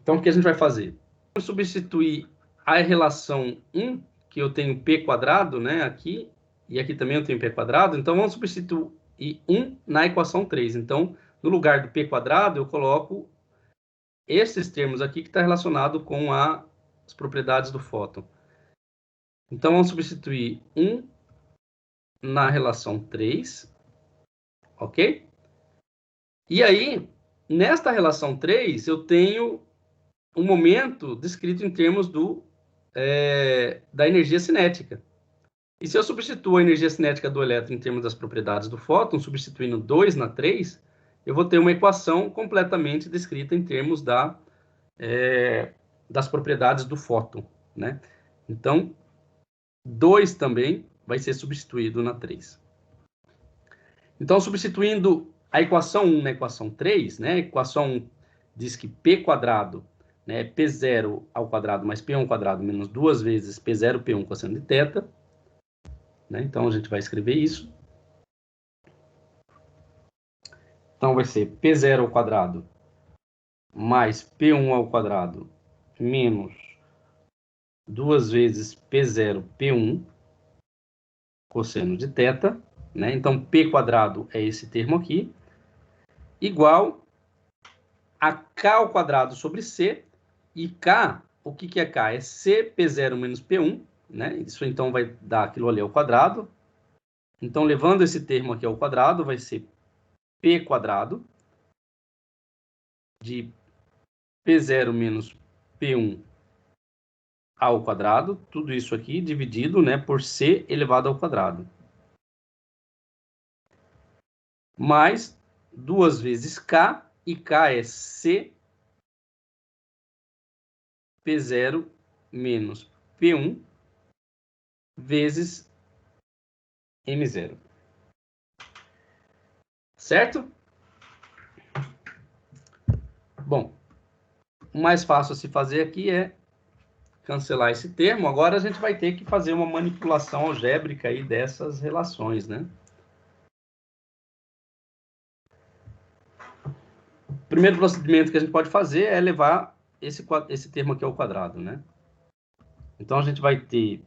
Então, o que a gente vai fazer? Vamos substituir a relação 1, que eu tenho P quadrado, né, aqui, e aqui também eu tenho P quadrado, então vamos substituir 1 na equação 3. Então, no lugar do P quadrado, eu coloco esses termos aqui que está relacionado com as propriedades do fóton. Então, vamos substituir 1 na relação 3, ok? E aí, nesta relação 3, eu tenho um momento descrito em termos da energia cinética. E se eu substituo a energia cinética do elétron em termos das propriedades do fóton, substituindo 2 na 3, eu vou ter uma equação completamente descrita em termos das propriedades do fóton. Né? Então, 2 também vai ser substituído na 3. Então, substituindo a equação 1 na equação 3, né? A equação 1 diz que P quadrado, né, P0 ao quadrado mais P1 ao quadrado menos 2 vezes P0 P1 cosseno de θ. Né? Então, a gente vai escrever isso. Então, vai ser P0 ao quadrado mais P1 ao quadrado menos 2 vezes P0 P1 cosseno de θ. Né? Então, P quadrado é esse termo aqui, igual a K ao quadrado sobre C, e K, o que é K? É C P0 menos P1, né? Isso então vai dar aquilo ali ao quadrado. Então, levando esse termo aqui ao quadrado, vai ser P quadrado de P0 menos P1 ao quadrado, tudo isso aqui dividido, né, por C elevado ao quadrado. Mais 2 vezes K, e K é C P0 menos P1 vezes M0. Certo? Bom, o mais fácil a se fazer aqui é cancelar esse termo. Agora a gente vai ter que fazer uma manipulação algébrica aí dessas relações, né? O primeiro procedimento que a gente pode fazer é levar esse termo aqui ao quadrado, né? Então, a gente vai ter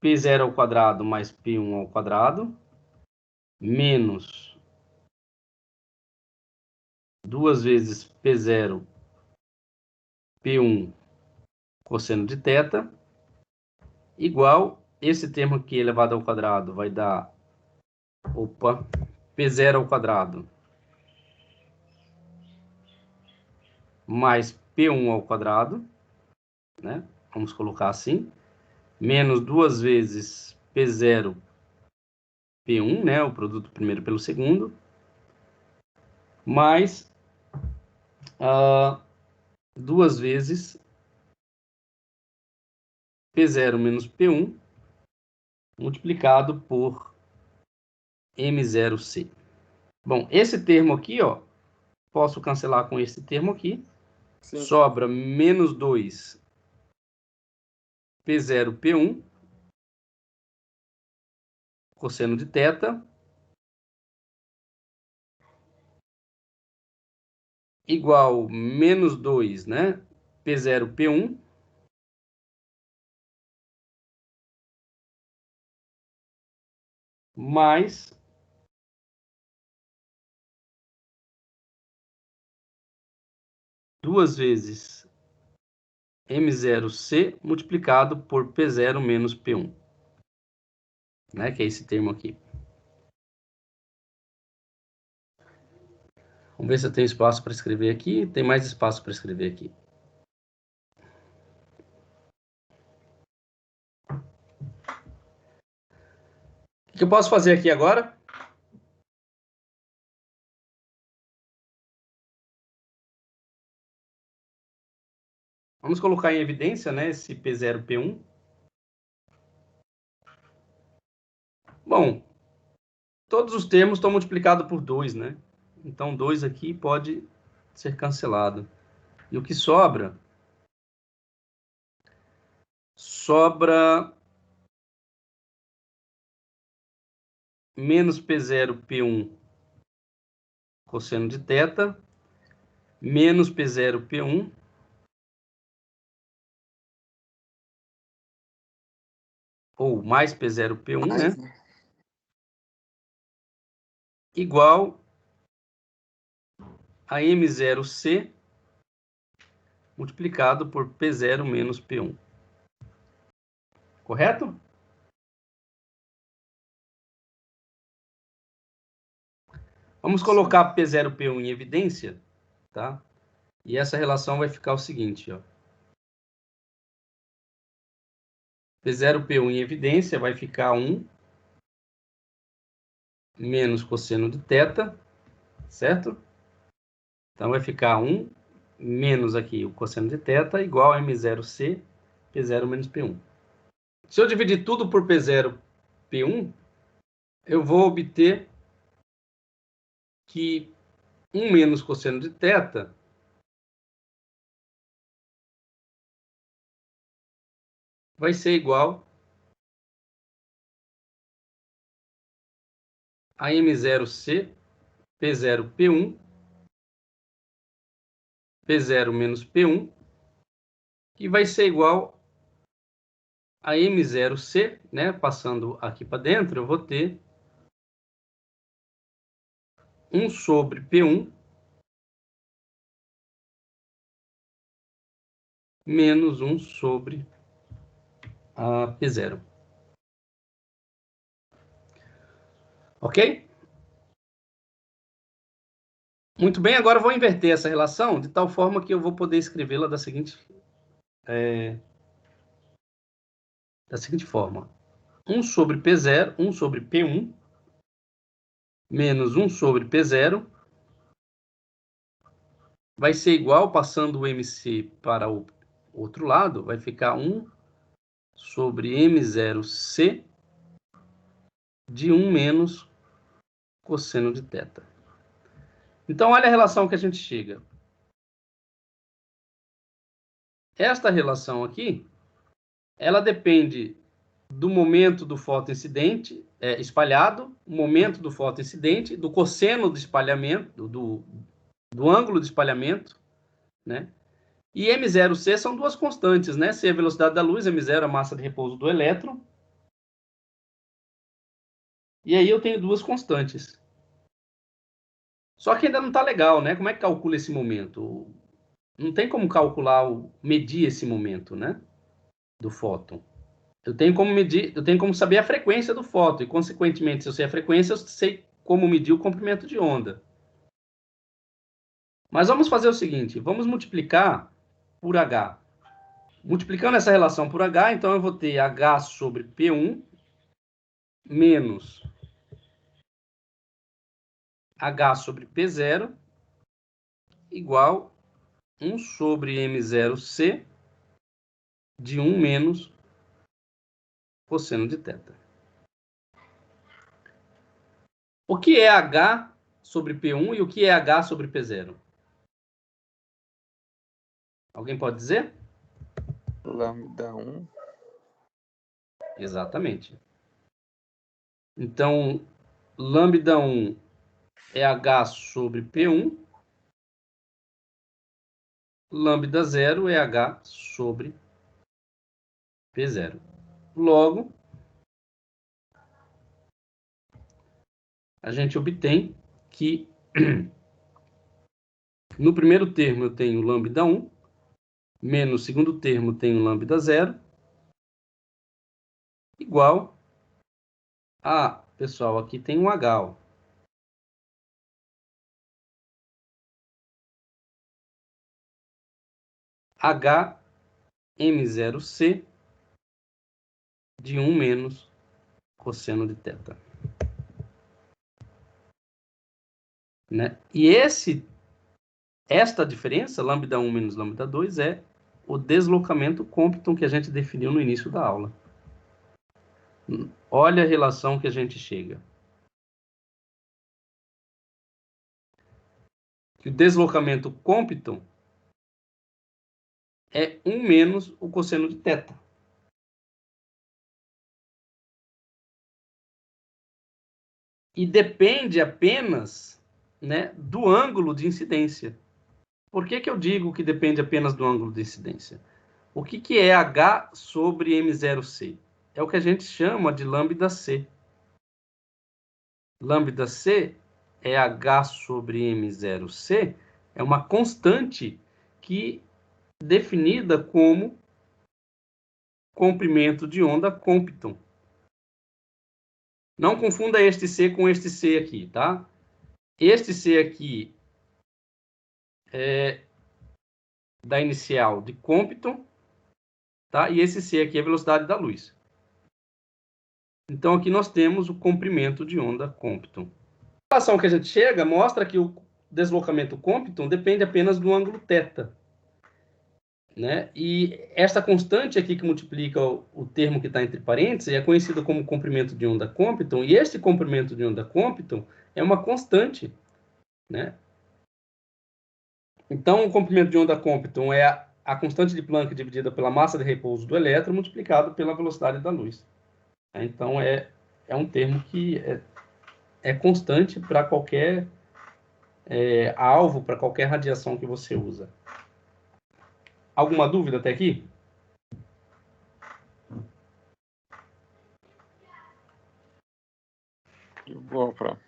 P0 ao quadrado mais P1 ao quadrado, menos 2 vezes P0, P1, cosseno de θ, igual, esse termo aqui elevado ao quadrado vai dar, P0 ao quadrado, mais P1 ao quadrado, né? Vamos colocar assim, menos 2 vezes P0, P1, né? O produto primeiro pelo segundo, mais 2 vezes P0 menos P1, multiplicado por M0C. Bom, esse termo aqui, ó, posso cancelar com esse termo aqui. Sim. Sobra menos 2 P0, P1, cosseno de θ, igual menos 2, né? P0, P1, mais 2 vezes M0C multiplicado por P0 menos P1, né? Que é esse termo aqui. Vamos ver se eu tenho espaço para escrever aqui. Tem mais espaço para escrever aqui. O que eu posso fazer aqui agora? Vamos colocar em evidência, né, esse P0, P1. Bom, todos os termos estão multiplicados por 2, né? Então, 2 aqui pode ser cancelado. E o que sobra? Sobra menos P0, P1, cosseno de θ, menos P0, P1, ou mais P0, P1, né? Igual a M0C multiplicado por P0 menos P1. Correto? Vamos colocar P0, P1 em evidência, tá? E essa relação vai ficar o seguinte, ó. P0, P1 em evidência vai ficar 1 menos cosseno de θ, certo? Então, vai ficar 1 menos aqui o cosseno de θ igual a M0C, P0 menos P1. Se eu dividir tudo por P0, P1, eu vou obter que 1 menos cosseno de θ vai ser igual a M0C, P0, P1, P0 menos P1, que vai ser igual a M0C, né? Passando aqui para dentro, eu vou ter 1 sobre P1 menos 1 sobre a P0. Ok? Muito bem, agora eu vou inverter essa relação de tal forma que eu vou poder escrevê-la da seguinte forma. 1 sobre P0, 1 sobre P1, menos 1 sobre P0, vai ser igual, passando o MC para o outro lado vai ficar 1 sobre M0C de 1 menos cosseno de θ. Então, olha a relação que a gente chega. Esta relação aqui, ela depende do momento do fotoincidente espalhado, o momento do fotoincidente, do cosseno do espalhamento, do ângulo de espalhamento, né? E M0C são duas constantes, né? C é a velocidade da luz, M0 é a massa de repouso do elétron. E aí eu tenho duas constantes. Só que ainda não está legal, né? Como é que calcula esse momento? Não tem como calcular, medir esse momento, né? Do fóton. Eu tenho como medir, eu tenho como saber a frequência do fóton. E, consequentemente, se eu sei a frequência, eu sei como medir o comprimento de onda. Mas vamos fazer o seguinte, vamos multiplicar por H. Multiplicando essa relação por H, então eu vou ter H sobre P1 menos H sobre P0 igual 1 sobre M0C de 1 menos cosseno de θ. O que é H sobre P1 e o que é H sobre P0? Alguém pode dizer? Lambda 1. Exatamente. Então, lambda 1 é H sobre P1, lambda 0 é H sobre P0. Logo, a gente obtém que no primeiro termo eu tenho lambda 1, menos no segundo termo tenho lambda 0, igual a, pessoal, aqui tem um H, ó. H M0C de 1 menos cosseno de θ. Né? E esta diferença, lambda 1 menos lambda 2, é o deslocamento Compton que a gente definiu no início da aula. Olha a relação que a gente chega. O deslocamento Compton é 1 menos o cosseno de θ. E depende apenas, né, do ângulo de incidência. Por que eu digo que depende apenas do ângulo de incidência? O que é H sobre M0C? É o que a gente chama de lambda C. Lambda C é H sobre M0C, é uma constante que definida como comprimento de onda Compton. Não confunda este C com este C aqui, tá? Este C aqui é da inicial de Compton, tá? E esse C aqui é a velocidade da luz. Então, aqui nós temos o comprimento de onda Compton. A relação que a gente chega mostra que o deslocamento Compton depende apenas do ângulo θ. Né? E esta constante aqui que multiplica o termo que está entre parênteses é conhecido como comprimento de onda Compton, e este comprimento de onda Compton é uma constante. Né? Então, o comprimento de onda Compton é a constante de Planck dividida pela massa de repouso do elétron multiplicado pela velocidade da luz. Então, é um termo que é constante para qualquer alvo, para qualquer radiação que você usa. Alguma dúvida até aqui? Boa, Prof.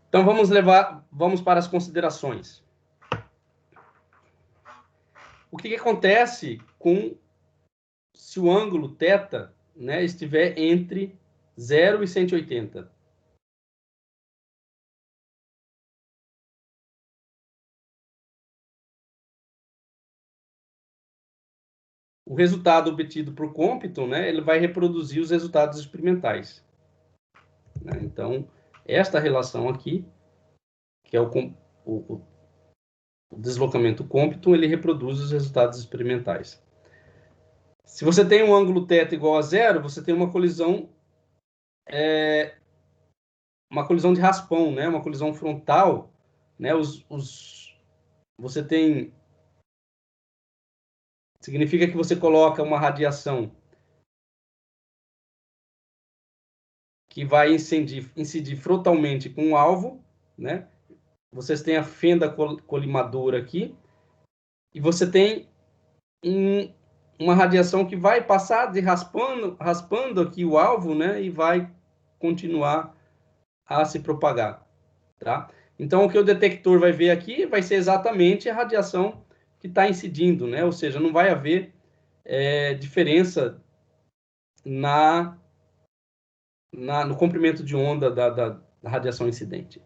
Então, vamos para as considerações. O que acontece se o ângulo θ, né, estiver entre 0 e 180? O resultado obtido por Compton, né, ele vai reproduzir os resultados experimentais. Né? Então, esta relação aqui, que é o deslocamento Compton, ele reproduz os resultados experimentais. Se você tem um ângulo θ igual a zero, você tem uma colisão de raspão, né? Uma colisão frontal, né? Você tem... Significa que você coloca uma radiação que vai incidir frontalmente com o alvo, né? Vocês têm a fenda colimadora aqui, e você tem uma radiação que vai passar raspando aqui o alvo, né? E vai continuar a se propagar, tá? Então, o que o detector vai ver aqui vai ser exatamente a radiação que está incidindo, né? Ou seja, não vai haver diferença no comprimento de onda da radiação incidente.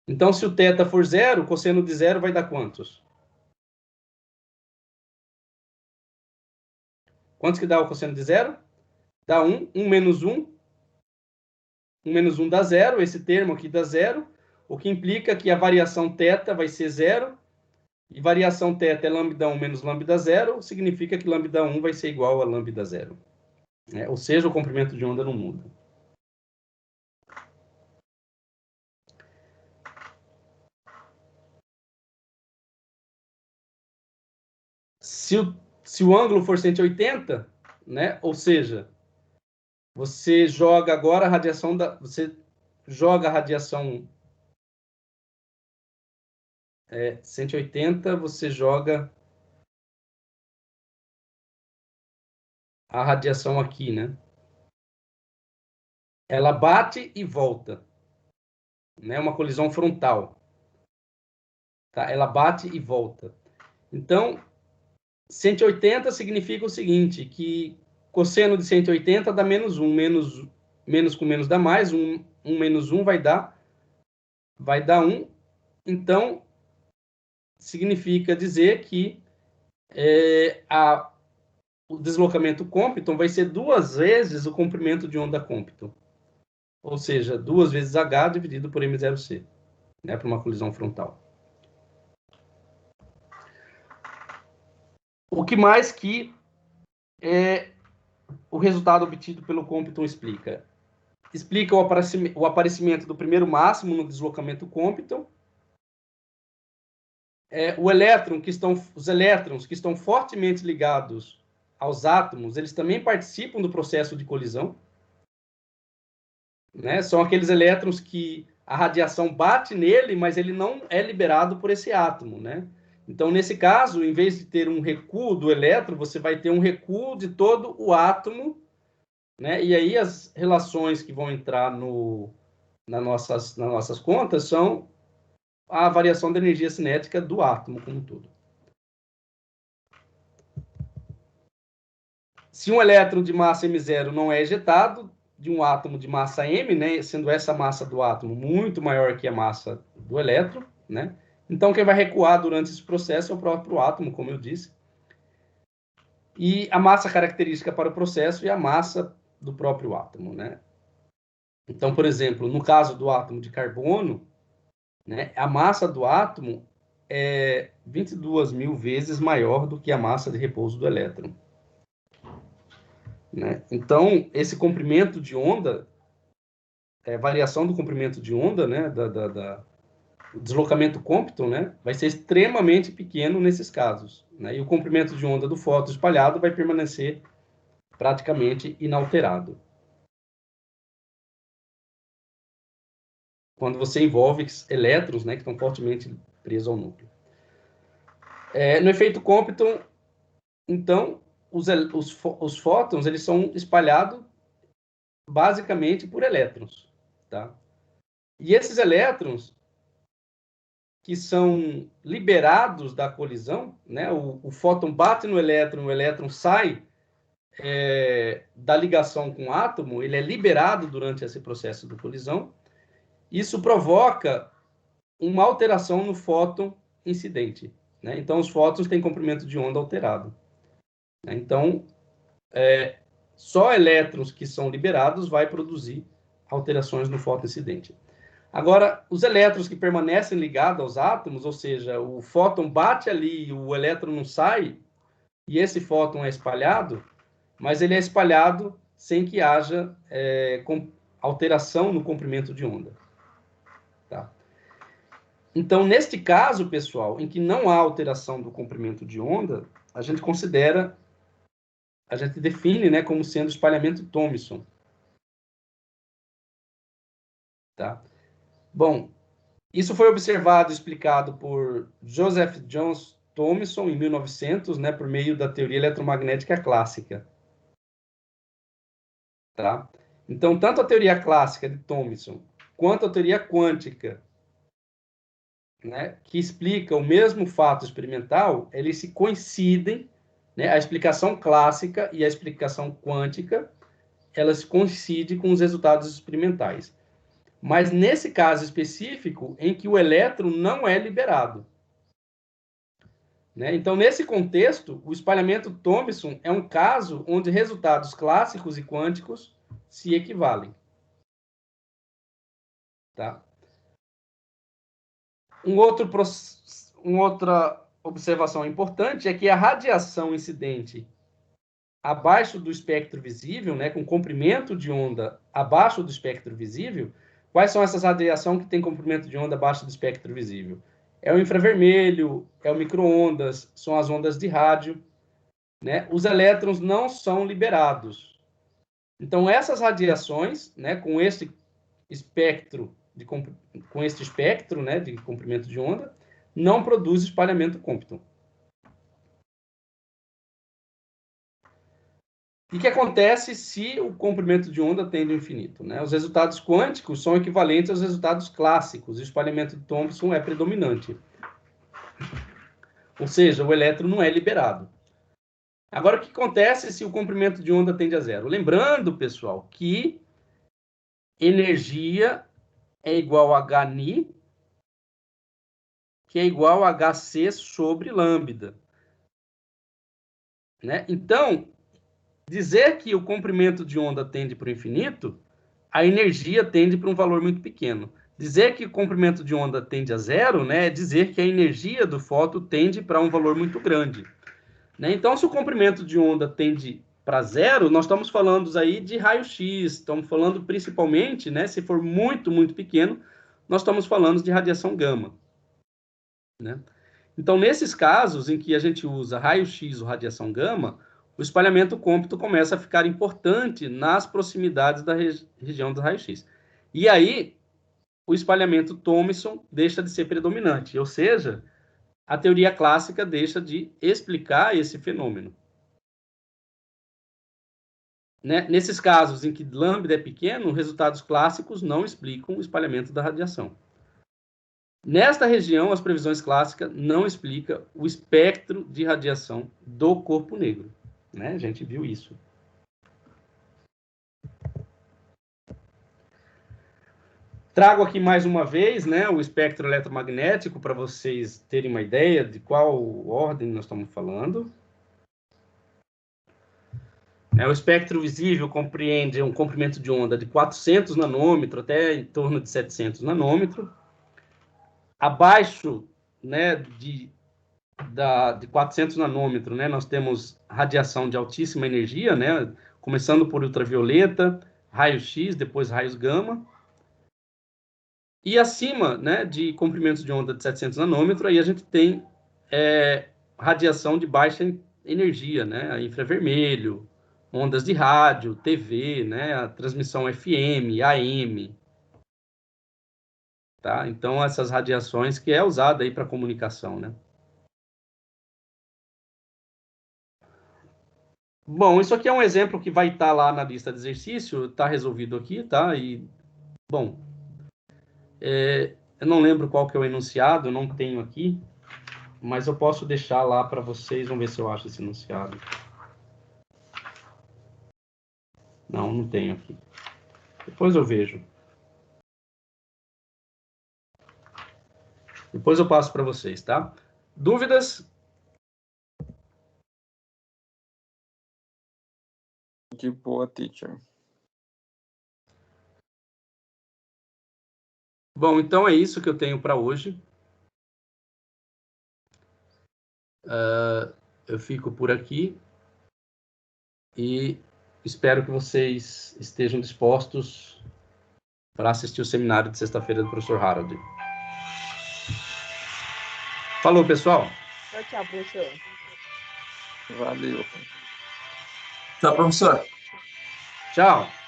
Então, se o θ for zero, o cosseno de zero vai dar quantos? Quantos que dá o cosseno de zero? Dá 1, 1 menos 1. 1 menos 1 dá zero, esse termo aqui dá zero, o que implica que a variação θ vai ser zero, e variação θ é lambda 1 menos lambda 0, significa que lambda 1 vai ser igual a lambda 0. Ou seja, o comprimento de onda não muda. Se o ângulo for 180, né? Ou seja, você joga agora a radiação você joga a radiação 180, você joga a radiação aqui, né? Ela bate e volta, né? Uma colisão frontal, tá? Ela bate e volta. Então, 180 significa o seguinte, que cosseno de 180 dá menos 1, menos com menos dá mais, 1 menos 1 vai dar 1. Então, significa dizer que o deslocamento Compton vai ser 2 vezes o comprimento de onda Compton. Ou seja, 2 vezes H dividido por M0C, né, para uma colisão frontal. O que mais que o resultado obtido pelo Compton explica? Explica o aparecimento do primeiro máximo no deslocamento Compton. Os elétrons que estão fortemente ligados aos átomos, eles também participam do processo de colisão, né? São aqueles elétrons que a radiação bate nele, mas ele não é liberado por esse átomo, né? Então, nesse caso, em vez de ter um recuo do elétron, você vai ter um recuo de todo o átomo, né? E aí as relações que vão entrar nas nossas contas são a variação da energia cinética do átomo como um todo. Se um elétron de massa M0 não é ejetado de um átomo de massa M, né, sendo essa massa do átomo muito maior que a massa do elétron, né, então quem vai recuar durante esse processo é o próprio átomo, como eu disse. E a massa característica para o processo é a massa do próprio átomo, né? Então, por exemplo, no caso do átomo de carbono, né, a massa do átomo é 22.000 vezes maior do que a massa de repouso do elétron, né? Então, esse comprimento de onda, variação do comprimento de onda, né, o deslocamento Compton, né, vai ser extremamente pequeno nesses casos, né? E o comprimento de onda do fóton espalhado vai permanecer praticamente inalterado. Quando você envolve elétrons, né, que estão fortemente presos ao núcleo. No efeito Compton, então, os fótons eles são espalhados basicamente por elétrons, tá? E esses elétrons que são liberados da colisão, né? O fóton bate no elétron, o elétron sai da ligação com o átomo, ele é liberado durante esse processo de colisão. Isso provoca uma alteração no fóton incidente, né? Então, os fótons têm comprimento de onda alterado, né? Então, só elétrons que são liberados vai produzir alterações no fóton incidente. Agora, os elétrons que permanecem ligados aos átomos, ou seja, o fóton bate ali e o elétron não sai, e esse fóton é espalhado, mas ele é espalhado sem que haja alteração no comprimento de onda. Tá? Então, neste caso, pessoal, em que não há alteração do comprimento de onda, a gente define, né, como sendo espalhamento Thomson. Tá? Bom, isso foi observado e explicado por Joseph John Thomson em 1900, né, por meio da teoria eletromagnética clássica. Tá? Então, tanto a teoria clássica de Thomson quanto a teoria quântica, né, que explica o mesmo fato experimental, eles se coincidem, né, a explicação clássica e a explicação quântica, elas coincidem com os resultados experimentais. Mas nesse caso específico, em que o elétron não é liberado. Né? Então, nesse contexto, o espalhamento Thomson é um caso onde resultados clássicos e quânticos se equivalem. Tá? Outra observação importante é que a radiação incidente abaixo do espectro visível, né, com comprimento de onda abaixo do espectro visível, quais são essas radiações que têm comprimento de onda abaixo do espectro visível? É o infravermelho, é o micro-ondas, são as ondas de rádio, né? Os elétrons não são liberados. Então, essas radiações, né, com este espectro né, de comprimento de onda, não produz espalhamento Compton. E o que acontece se o comprimento de onda tende ao infinito? Né? Os resultados quânticos são equivalentes aos resultados clássicos, e o espalhamento de Thomson é predominante. Ou seja, o elétron não é liberado. Agora, o que acontece se o comprimento de onda tende a zero? Lembrando, pessoal, que energia é igual a Hν, que é igual a Hc sobre lambda. Né? Então, dizer que o comprimento de onda tende para o infinito, a energia tende para um valor muito pequeno. Dizer que o comprimento de onda tende a zero, né, é dizer que a energia do fóton tende para um valor muito grande. Né? Então, se o comprimento de onda tende para zero, nós estamos falando aí de raio-x, estamos falando principalmente, né, se for muito, muito pequeno, nós estamos falando de radiação gama. Né? Então, nesses casos em que a gente usa raio-x ou radiação gama, o espalhamento Compton começa a ficar importante nas proximidades da região do raio-x. E aí, o espalhamento Thomson deixa de ser predominante, ou seja, a teoria clássica deixa de explicar esse fenômeno. Né? Nesses casos em que lambda é pequeno, resultados clássicos não explicam o espalhamento da radiação. Nesta região, as previsões clássicas não explicam o espectro de radiação do corpo negro. Né? A gente viu isso. Trago aqui mais uma vez, né, o espectro eletromagnético para vocês terem uma ideia de qual ordem nós estamos falando. O espectro visível compreende um comprimento de onda de 400 nanômetros até em torno de 700 nanômetros. Abaixo, né, de 400 nanômetros, né, nós temos radiação de altíssima energia, né, começando por ultravioleta, raio-x, depois raios gama. E acima, né, de comprimentos de onda de 700 nanômetros, aí a gente tem radiação de baixa energia, né, infravermelho, ondas de rádio, TV, né, a transmissão FM, AM. Tá? Então, essas radiações que é usada aí para comunicação, né? Bom, isso aqui é um exemplo que vai estar lá na lista de exercício, está resolvido aqui, tá? E, bom, eu não lembro qual que é o enunciado, eu não tenho aqui, mas eu posso deixar lá para vocês, vamos ver se eu acho esse enunciado. Não, não tenho aqui. Depois eu vejo. Depois eu passo para vocês, tá? Dúvidas? De boa, teacher. Bom, então é isso que eu tenho para hoje. Eu fico por aqui e espero que vocês estejam dispostos para assistir o seminário de sexta-feira do professor Harold. Falou, pessoal. Tchau, professor. Valeu. Tchau, professor. Tchau.